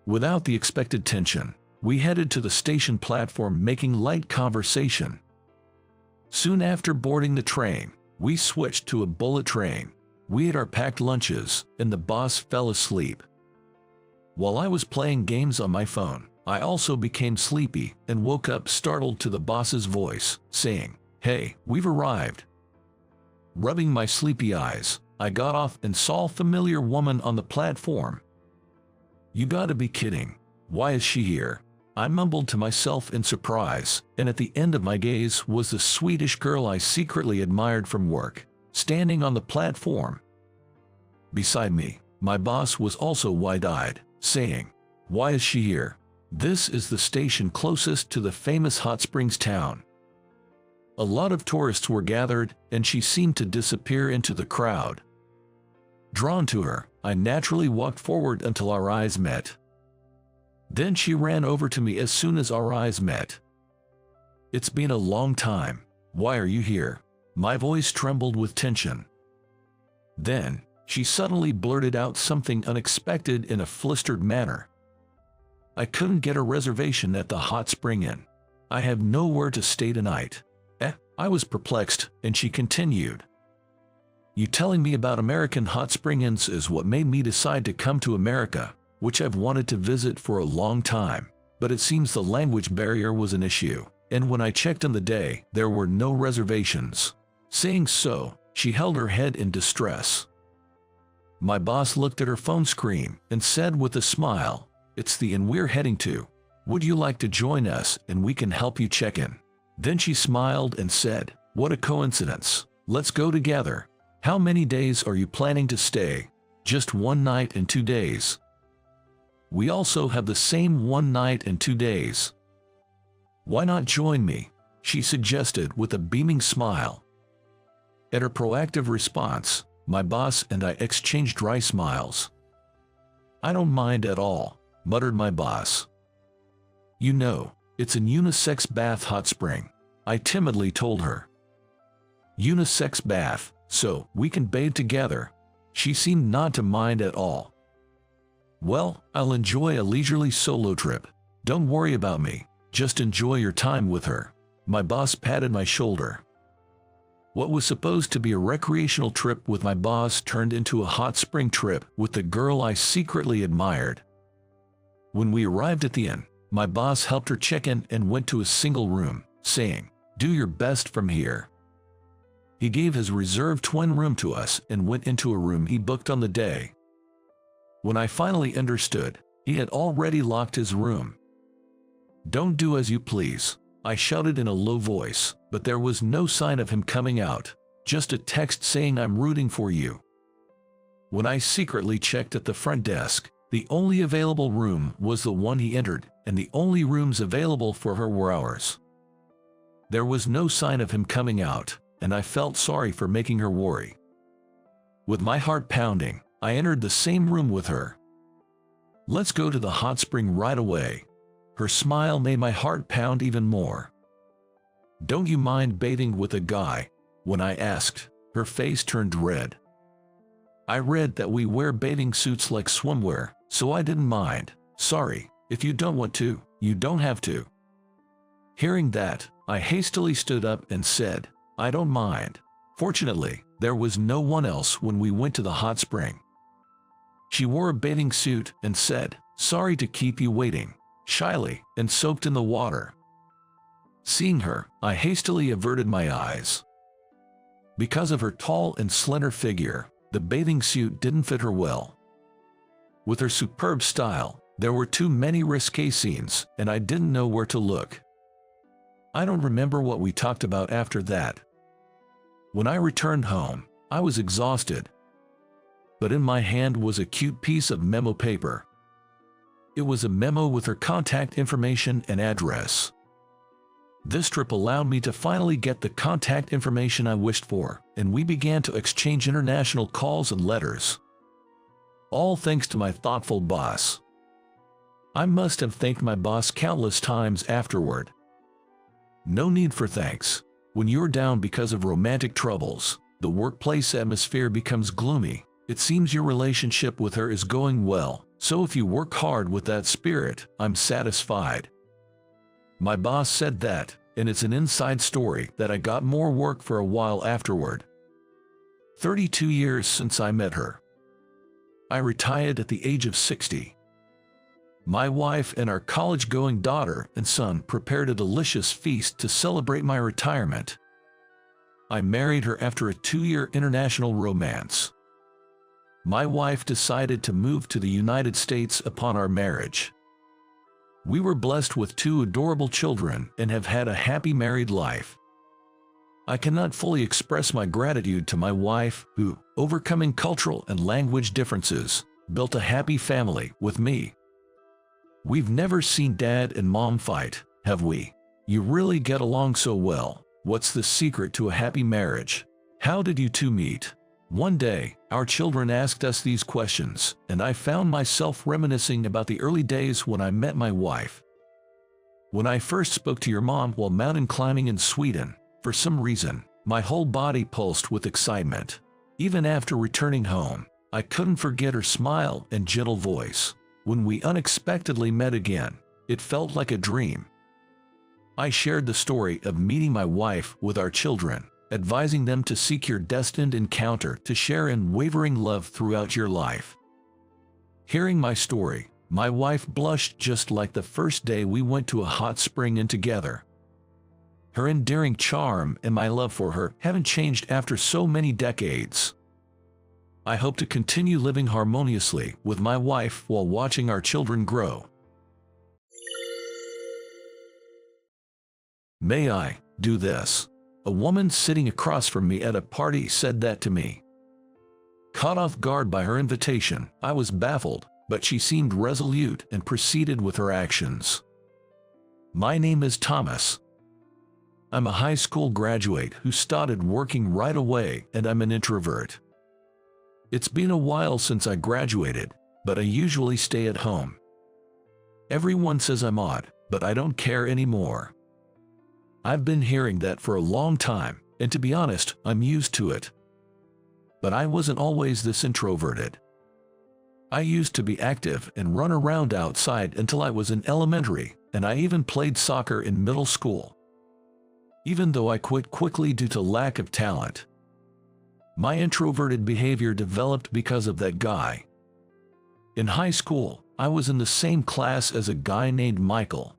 Without the expected tension, we headed to the station platform making light conversation. Soon after boarding the train, we switched to a bullet train. We ate our packed lunches, and the boss fell asleep. While I was playing games on my phone, I also became sleepy and woke up startled to the boss's voice, saying, "Hey, we've arrived." Rubbing my sleepy eyes, I got off and saw a familiar woman on the platform. "You gotta be kidding. Why is she here?" I mumbled to myself in surprise, and at the end of my gaze was the Swedish girl I secretly admired from work, standing on the platform. Beside me, my boss was also wide-eyed, saying, "Why is she here? This is the station closest to the famous hot springs town." A lot of tourists were gathered, and she seemed to disappear into the crowd. Drawn to her, I naturally walked forward until our eyes met. Then she ran over to me as soon as our eyes met. "It's been a long time. Why are you here?" My voice trembled with tension. Then, she suddenly blurted out something unexpected in a flustered manner. "I couldn't get a reservation at the hot spring inn. I have nowhere to stay tonight." I was perplexed, and she continued, "You telling me about American hot spring inns is what made me decide to come to America, which I've wanted to visit for a long time, but it seems the language barrier was an issue, and when I checked on the day, there were no reservations." Saying so, she held her head in distress. My boss looked at her phone screen and said with a smile, "It's the inn we're heading to. Would you like to join us and we can help you check in?" Then she smiled and said, "What a coincidence. Let's go together. How many days are you planning to stay?" "Just 1 night and 2 days. We also have the same 1 night and 2 days. "Why not join me?" she suggested with a beaming smile. At her proactive response, my boss and I exchanged dry smiles. "I don't mind at all," muttered my boss. "You know, it's a unisex bath hot spring," I timidly told her. "Unisex bath, so we can bathe together." She seemed not to mind at all. Well, I'll enjoy a leisurely solo trip. Don't worry about me. Just enjoy your time with her. My boss patted my shoulder. What was supposed to be a recreational trip with my boss turned into a hot spring trip with the girl I secretly admired. When we arrived at the inn, my boss helped her check in and went to a single room, saying, "Do your best from here." He gave his reserved twin room to us and went into a room he booked on the day. When I finally understood, he had already locked his room. "Don't do as you please," I shouted in a low voice, but there was no sign of him coming out, just a text saying "I'm rooting for you." When I secretly checked at the front desk, the only available room was the one he entered, and the only rooms available for her were ours. There was no sign of him coming out, and I felt sorry for making her worry. With my heart pounding, I entered the same room with her. "Let's go to the hot spring right away." Her smile made my heart pound even more. "Don't you mind bathing with a guy?" When I asked, her face turned red. I read that we wear bathing suits like swimwear, so I didn't mind. "Sorry, if you don't want to, you don't have to." Hearing that, I hastily stood up and said, "I don't mind." Fortunately, there was no one else when we went to the hot spring. She wore a bathing suit and said, "Sorry to keep you waiting," shyly, and soaked in the water. Seeing her, I hastily averted my eyes. Because of her tall and slender figure, the bathing suit didn't fit her well. With her superb style, there were too many risque scenes, and I didn't know where to look. I don't remember what we talked about after that. When I returned home, I was exhausted. But in my hand was a cute piece of memo paper. It was a memo with her contact information and address. This trip allowed me to finally get the contact information I wished for, and we began to exchange international calls and letters. All thanks to my thoughtful boss. I must have thanked my boss countless times afterward. No need for thanks. When you're down because of romantic troubles, the workplace atmosphere becomes gloomy. It seems your relationship with her is going well, so if you work hard with that spirit, I'm satisfied. My boss said that, and it's an inside story that I got more work for a while afterward. 32 years since I met her. I retired at the age of 60. My wife and our college-going daughter and son prepared a delicious feast to celebrate my retirement. I married her after a 2-year international romance. My wife decided to move to the United States upon our marriage. We were blessed with 2 adorable children and have had a happy married life. I cannot fully express my gratitude to my wife who, overcoming cultural and language differences, built a happy family with me. We've never seen Dad and Mom fight, have we? You really get along so well. What's the secret to a happy marriage? How did you two meet? One day, our children asked us these questions, and I found myself reminiscing about the early days when I met my wife. When I first spoke to your mom while mountain climbing in Sweden, for some reason, my whole body pulsed with excitement. Even after returning home, I couldn't forget her smile and gentle voice. When we unexpectedly met again, it felt like a dream. I shared the story of meeting my wife with our children, advising them to seek your destined encounter to share unwavering love throughout your life. Hearing my story, my wife blushed just like the first day we went to a hot spring inn together. Her endearing charm and my love for her haven't changed after so many decades. I hope to continue living harmoniously with my wife while watching our children grow. May I do this? A woman sitting across from me at a party said that to me. Caught off guard by her invitation, I was baffled, but she seemed resolute and proceeded with her actions. My name is Thomas. I'm a high school graduate who started working right away, and I'm an introvert. It's been a while since I graduated, but I usually stay at home. Everyone says I'm odd, but I don't care anymore. I've been hearing that for a long time, and to be honest, I'm used to it. But I wasn't always this introverted. I used to be active and run around outside until I was in elementary, and I even played soccer in middle school. Even though I quit quickly due to lack of talent. My introverted behavior developed because of that guy. In high school, I was in the same class as a guy named Michael.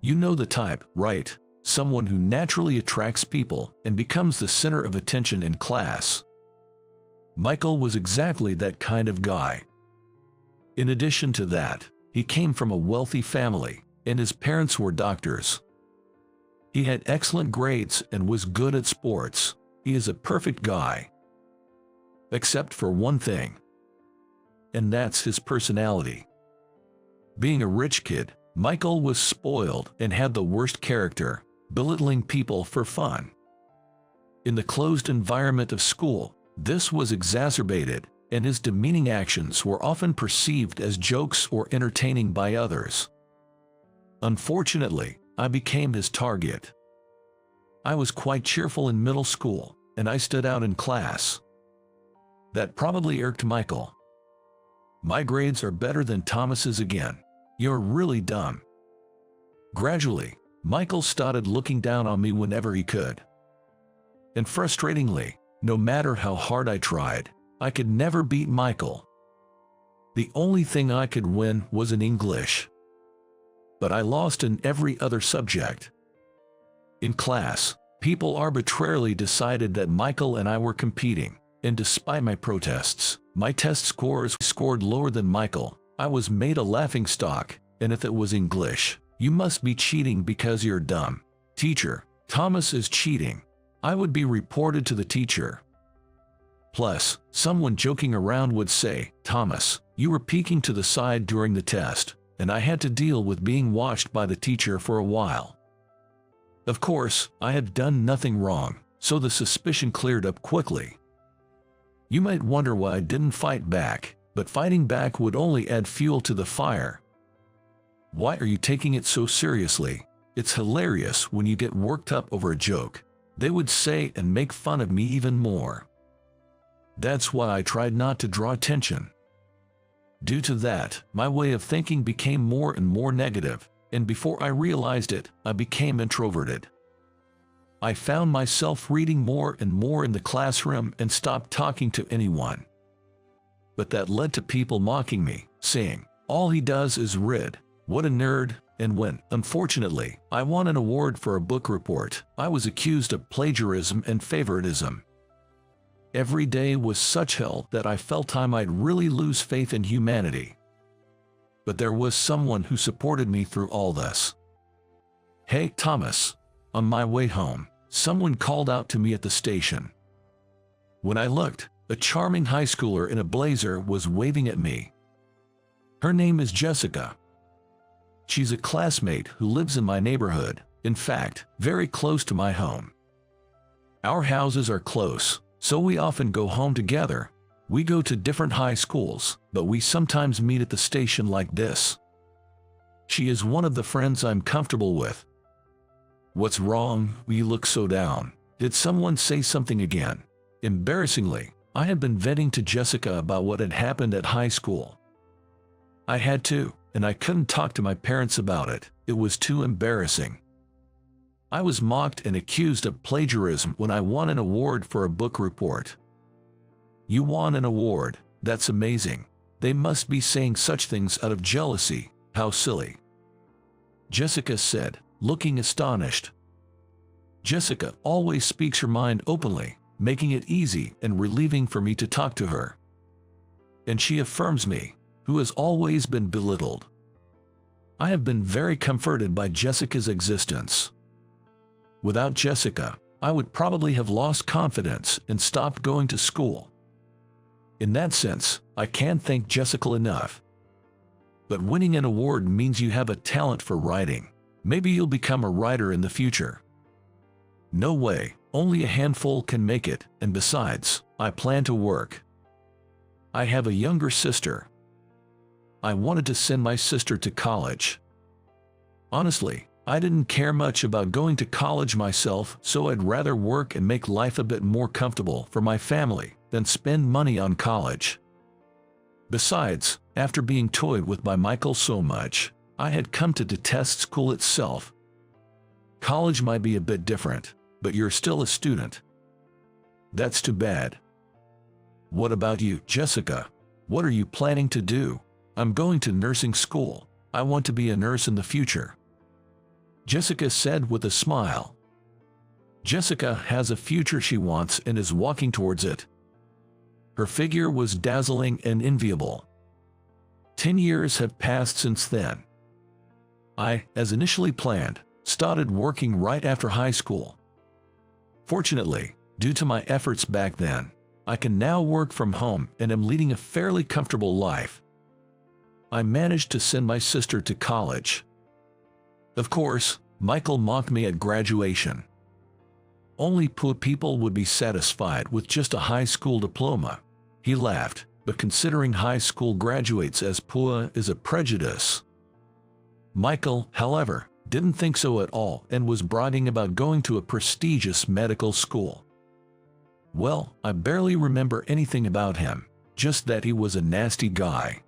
You know the type, right? Someone who naturally attracts people and becomes the center of attention in class. Michael was exactly that kind of guy. In addition to that, he came from a wealthy family, and his parents were doctors. He had excellent grades and was good at sports. He is a perfect guy. Except for one thing. And that's his personality. Being a rich kid, Michael was spoiled and had the worst character, belittling people for fun. In the closed environment of school, this was exacerbated, and his demeaning actions were often perceived as jokes or entertaining by others. Unfortunately, I became his target. I was quite cheerful in middle school, and I stood out in class. That probably irked Michael. My grades are better than Thomas's again. You're really dumb. Gradually, Michael started looking down on me whenever he could. And frustratingly, no matter how hard I tried, I could never beat Michael. The only thing I could win was in English. But I lost in every other subject. In class, people arbitrarily decided that Michael and I were competing, and despite my protests, my test scores scored lower than Michael. I was made a laughingstock, and if it was English, you must be cheating because you're dumb. Teacher, Thomas is cheating. I would be reported to the teacher. Plus, someone joking around would say, Thomas, you were peeking to the side during the test, and I had to deal with being watched by the teacher for a while. Of course, I had done nothing wrong, so the suspicion cleared up quickly. You might wonder why I didn't fight back, but fighting back would only add fuel to the fire. Why are you taking it so seriously? It's hilarious when you get worked up over a joke. They would say and make fun of me even more. That's why I tried not to draw attention. Due to that, my way of thinking became more and more negative, and before I realized it, I became introverted. I found myself reading more and more in the classroom and stopped talking to anyone. But that led to people mocking me, saying, all he does is read, what a nerd, and when, unfortunately, I won an award for a book report, I was accused of plagiarism and favoritism. Every day was such hell that I felt I might really lose faith in humanity. But there was someone who supported me through all this. Hey, Thomas. On my way home, someone called out to me at the station. When I looked, a charming high schooler in a blazer was waving at me. Her name is Jessica. She's a classmate who lives in my neighborhood, in fact, very close to my home. Our houses are close, so we often go home together. We go to different high schools, but we sometimes meet at the station like this. She is one of the friends I'm comfortable with. What's wrong? You look so down. Did someone say something again? Embarrassingly, I had been venting to Jessica about what had happened at high school. I had to, and I couldn't talk to my parents about it. It was too embarrassing. I was mocked and accused of plagiarism when I won an award for a book report. You won an award? That's amazing. They must be saying such things out of jealousy. How silly. Jessica said, looking astonished. Jessica always speaks her mind openly, making it easy and relieving for me to talk to her. And she affirms me, who has always been belittled. I have been very comforted by Jessica's existence. Without Jessica, I would probably have lost confidence and stopped going to school. In that sense, I can't thank Jessica enough. But winning an award means you have a talent for writing. Maybe you'll become a writer in the future. No way, only a handful can make it, and besides, I plan to work. I have a younger sister. I wanted to send my sister to college. Honestly, I didn't care much about going to college myself, so I'd rather work and make life a bit more comfortable for my family than spend money on college. Besides, after being toyed with by Michael so much, I had come to detest school itself. College might be a bit different, but you're still a student. That's too bad. What about you, Jessica? What are you planning to do? I'm going to nursing school. I want to be a nurse in the future, Jessica said with a smile. Jessica has a future she wants and is walking towards it. Her figure was dazzling and enviable. 10 years have passed since then. I, as initially planned, started working right after high school. Fortunately, due to my efforts back then, I can now work from home and am leading a fairly comfortable life. I managed to send my sister to college. Of course, Michael mocked me at graduation. Only poor people would be satisfied with just a high school diploma. He laughed, but considering high school graduates as poor is a prejudice. Michael, however, didn't think so at all and was bragging about going to a prestigious medical school. Well, I barely remember anything about him, just that he was a nasty guy.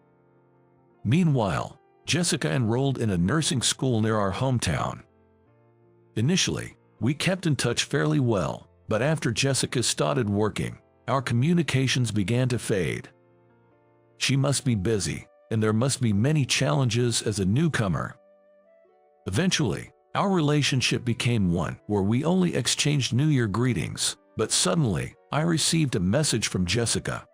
Meanwhile, Jessica enrolled in a nursing school near our hometown. Initially, we kept in touch fairly well, but after Jessica started working, our communications began to fade. She must be busy, and there must be many challenges as a newcomer. Eventually, our relationship became one where we only exchanged New Year greetings, but suddenly, I received a message from Jessica.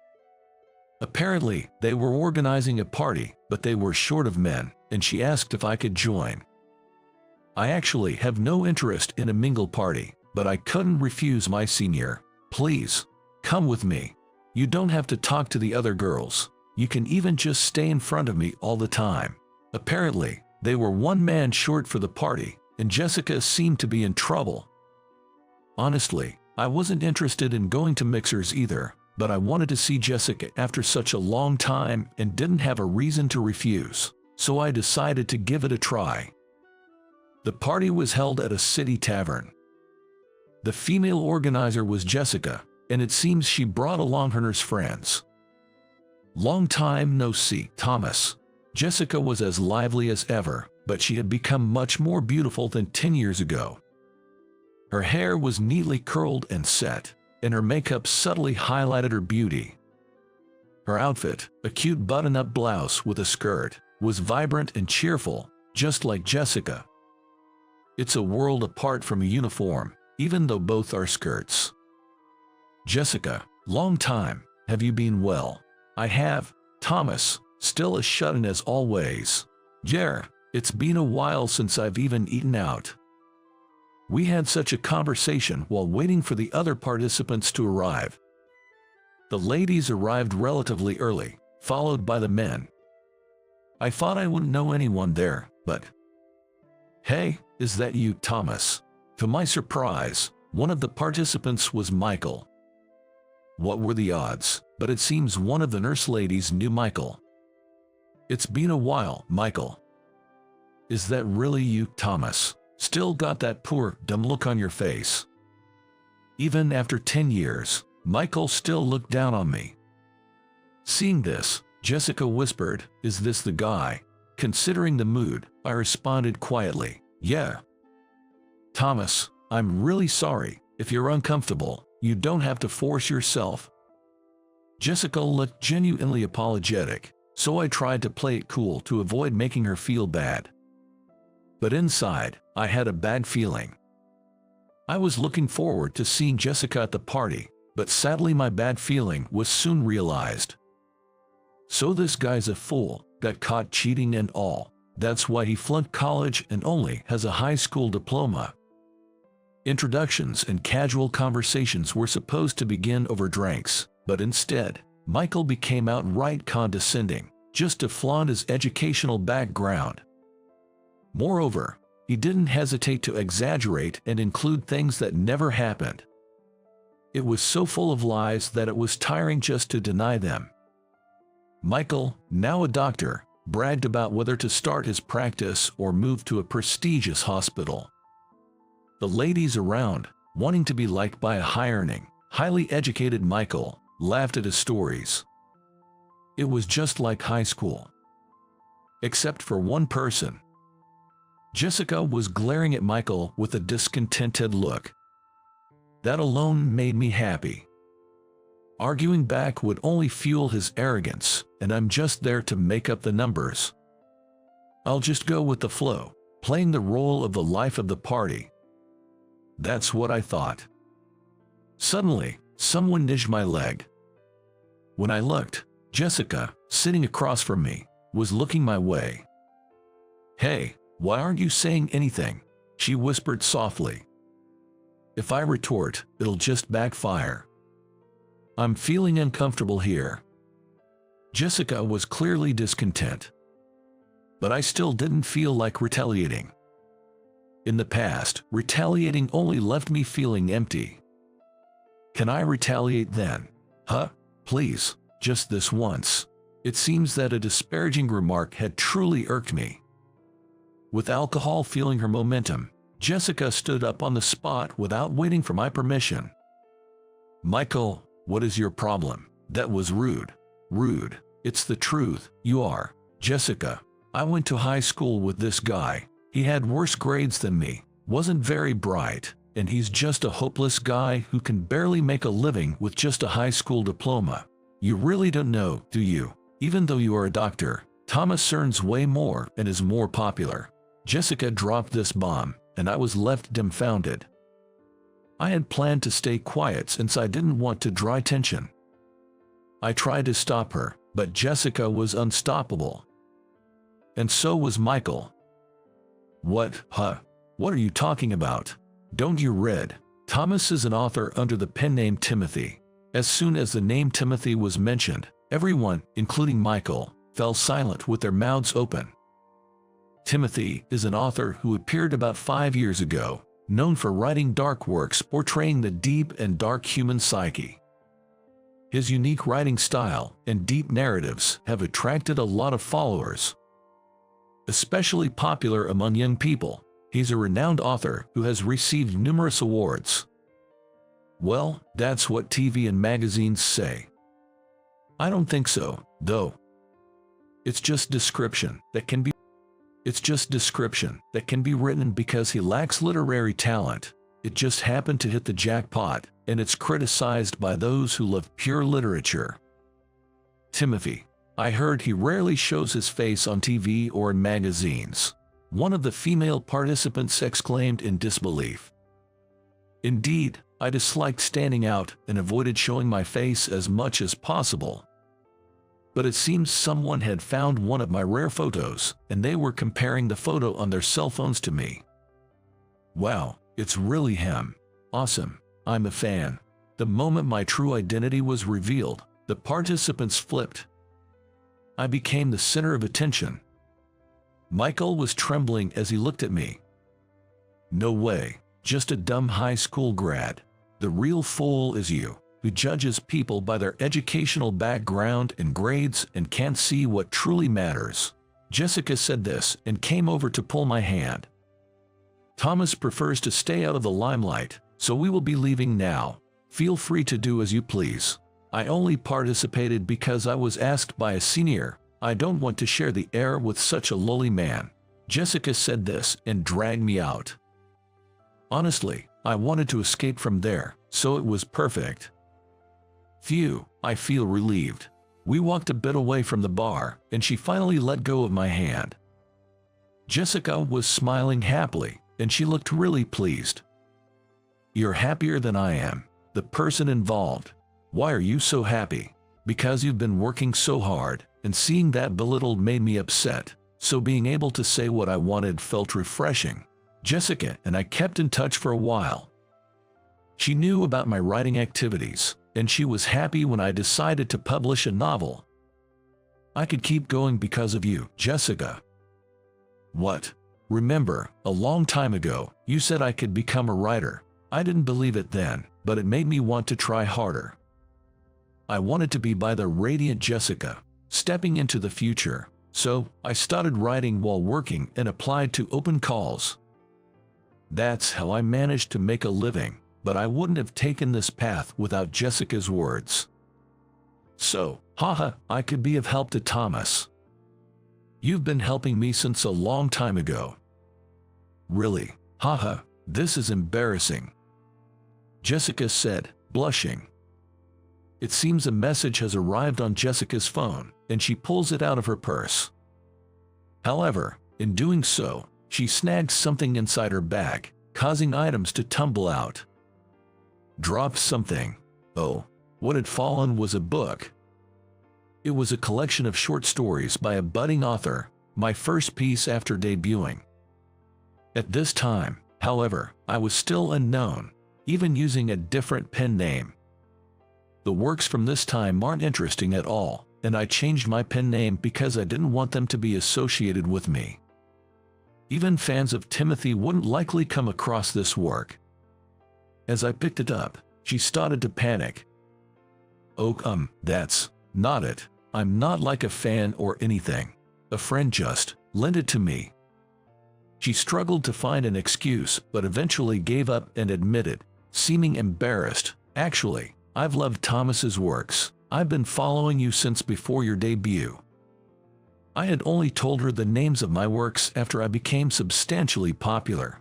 Apparently, they were organizing a party, but they were short of men, and she asked if I could join. I actually have no interest in a mingle party, but I couldn't refuse my senior. Please, come with me. You don't have to talk to the other girls. You can even just stay in front of me all the time. Apparently, they were one man short for the party, and Jessica seemed to be in trouble. Honestly, I wasn't interested in going to mixers either, but I wanted to see Jessica after such a long time and didn't have a reason to refuse, so I decided to give it a try. The party was held at a city tavern. The female organizer was Jessica, and it seems she brought along her nurse friends. Long time no see, Thomas. Jessica was as lively as ever, but she had become much more beautiful than 10 years ago. Her hair was neatly curled and set, and her makeup subtly highlighted her beauty. Her outfit, a cute button-up blouse with a skirt, was vibrant and cheerful, just like Jessica. It's a world apart from a uniform, even though both are skirts. Jessica, long time, have you been well? I have, Thomas, still as shut-in as always. Yeah, it's been a while since I've even eaten out. We had such a conversation while waiting for the other participants to arrive. The ladies arrived relatively early, followed by the men. I thought I wouldn't know anyone there, but... Hey, is that you, Thomas? To my surprise, one of the participants was Michael. What were the odds? But it seems one of the nurse ladies knew Michael. It's been a while, Michael. Is that really you, Thomas? Still got that poor, dumb look on your face. Even after 10 years, Michael still looked down on me. Seeing this, Jessica whispered, "Is this the guy?" Considering the mood, I responded quietly, "Yeah." Thomas, I'm really sorry. If you're uncomfortable, you don't have to force yourself. Jessica looked genuinely apologetic, so I tried to play it cool to avoid making her feel bad. But inside, I had a bad feeling. I was looking forward to seeing Jessica at the party, but sadly my bad feeling was soon realized. So this guy's a fool, got caught cheating and all. That's why he flunked college and only has a high school diploma. Introductions and casual conversations were supposed to begin over drinks, but instead, Michael became outright condescending, just to flaunt his educational background. Moreover, he didn't hesitate to exaggerate and include things that never happened. It was so full of lies that it was tiring just to deny them. Michael, now a doctor, bragged about whether to start his practice or move to a prestigious hospital. The ladies around, wanting to be liked by a high-earning, highly educated Michael, laughed at his stories. It was just like high school. Except for one person. Jessica was glaring at Michael with a discontented look. That alone made me happy. Arguing back would only fuel his arrogance, and I'm just there to make up the numbers. I'll just go with the flow, playing the role of the life of the party. That's what I thought. Suddenly, someone nudged my leg. When I looked, Jessica, sitting across from me, was looking my way. "Hey, why aren't you saying anything?" she whispered softly. "If I retort, it'll just backfire. I'm feeling uncomfortable here." Jessica was clearly discontent. But I still didn't feel like retaliating. In the past, retaliating only left me feeling empty. Can I retaliate then? Huh? Please, just this once. It seems that a disparaging remark had truly irked me. With alcohol fueling her momentum, Jessica stood up on the spot without waiting for my permission. "Michael, what is your problem?" "That was rude." "Rude? It's the truth. You are." "Jessica, I went to high school with this guy. He had worse grades than me, wasn't very bright, and he's just a hopeless guy who can barely make a living with just a high school diploma. You really don't know, do you? Even though you are a doctor, Thomas earns way more and is more popular." Jessica dropped this bomb, and I was left dumbfounded. I had planned to stay quiet since I didn't want to draw attention. I tried to stop her, but Jessica was unstoppable. And so was Michael. "What, huh? What are you talking about? Don't you read? Thomas is an author under the pen name Timothy." As soon as the name Timothy was mentioned, everyone, including Michael, fell silent with their mouths open. Timothy is an author who appeared about 5 years ago, known for writing dark works portraying the deep and dark human psyche. His unique writing style and deep narratives have attracted a lot of followers. Especially popular among young people, he's a renowned author who has received numerous awards. Well, that's what TV and magazines say. I don't think so, though. It's just description that can be written because he lacks literary talent. It just happened to hit the jackpot, and it's criticized by those who love pure literature. Timothy. I heard he rarely shows his face on TV or in magazines. One of the female participants exclaimed in disbelief. Indeed, I disliked standing out and avoided showing my face as much as possible. But it seems someone had found one of my rare photos, and they were comparing the photo on their cell phones to me. Wow, it's really him. Awesome, I'm a fan. The moment my true identity was revealed, the participants flipped. I became the center of attention. Michael was trembling as he looked at me. "No way, just a dumb high school grad. The real fool is you, who judges people by their educational background and grades and can't see what truly matters." Jessica said this and came over to pull my hand. "Thomas prefers to stay out of the limelight, so we will be leaving now. Feel free to do as you please. I only participated because I was asked by a senior. I don't want to share the air with such a lowly man." Jessica said this and dragged me out. Honestly, I wanted to escape from there, so it was perfect. Phew, I feel relieved. We walked a bit away from the bar, and she finally let go of my hand. Jessica was smiling happily, and she looked really pleased. "You're happier than I am, the person involved. Why are you so happy?" "Because you've been working so hard, and seeing that belittled made me upset, so being able to say what I wanted felt refreshing." Jessica and I kept in touch for a while. She knew about my writing activities, and she was happy when I decided to publish a novel. "I could keep going because of you, Jessica." "What? Remember, a long time ago, you said I could become a writer. I didn't believe it then, but it made me want to try harder. I wanted to be by the radiant Jessica, stepping into the future, so I started writing while working and applied to open calls. That's how I managed to make a living, but I wouldn't have taken this path without Jessica's words. So, Haha, I could be of help to Thomas. You've been helping me since a long time ago. Really? Haha, this is embarrassing. Jessica said, blushing. It seems a message has arrived on Jessica's phone, and she pulls it out of her purse. However, in doing so, she snags something inside her bag, causing items to tumble out. Drops something. Oh, what had fallen was a book. It was a collection of short stories by a budding author, my first piece after debuting. At this time, however, I was still unknown, even using a different pen name. The works from this time aren't interesting at all, and I changed my pen name because I didn't want them to be associated with me. Even fans of Timothy wouldn't likely come across this work. As I picked it up, she started to panic. Oh, that's not it. I'm not like a fan or anything. A friend just lent it to me. She struggled to find an excuse, but eventually gave up and admitted, seeming embarrassed, actually, I've loved Thomas's works. I've been following you since before your debut. I had only told her the names of my works after I became substantially popular.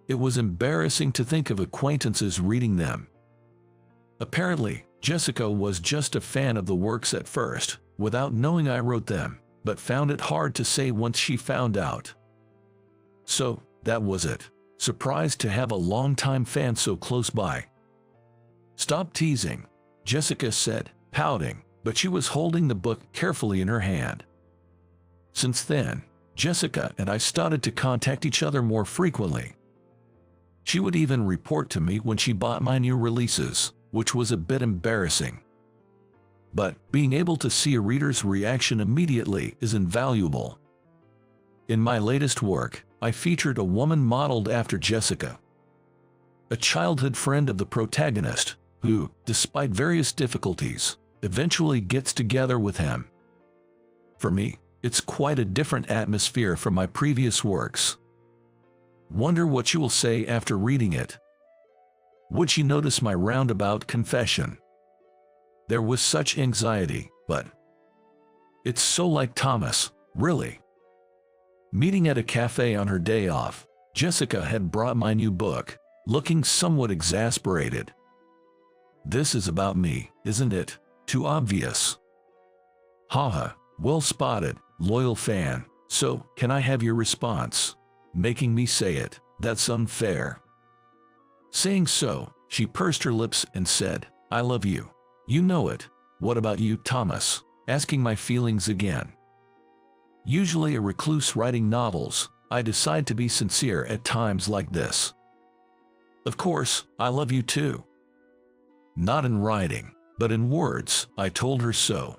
It was embarrassing to think of acquaintances reading them. Apparently, Jessica was just a fan of the works at first, without knowing I wrote them, but found it hard to say once she found out. So, that was it. Surprised to have a longtime fan so close by. Stop teasing, Jessica said, pouting, but she was holding the book carefully in her hand. Since then, Jessica and I started to contact each other more frequently. She would even report to me when she bought my new releases, which was a bit embarrassing. But being able to see a reader's reaction immediately is invaluable. In my latest work, I featured a woman modeled after Jessica, a childhood friend of the protagonist, who, despite various difficulties, eventually gets together with him. For me, it's quite a different atmosphere from my previous works. Wonder what you will say after reading it. Would she notice my roundabout confession? There was such anxiety, but it's so like Thomas, really. Meeting at a cafe on her day off, Jessica had brought my new book, looking somewhat exasperated. This is about me, isn't it? Too obvious. Haha, well spotted, loyal fan. So, can I have your response? Making me say it, that's unfair. Saying so, she pursed her lips and said, I love you. You know it. What about you, Thomas? Asking my feelings again. Usually a recluse writing novels, I decide to be sincere at times like this. Of course, I love you too. Not in writing, but in words, I told her so.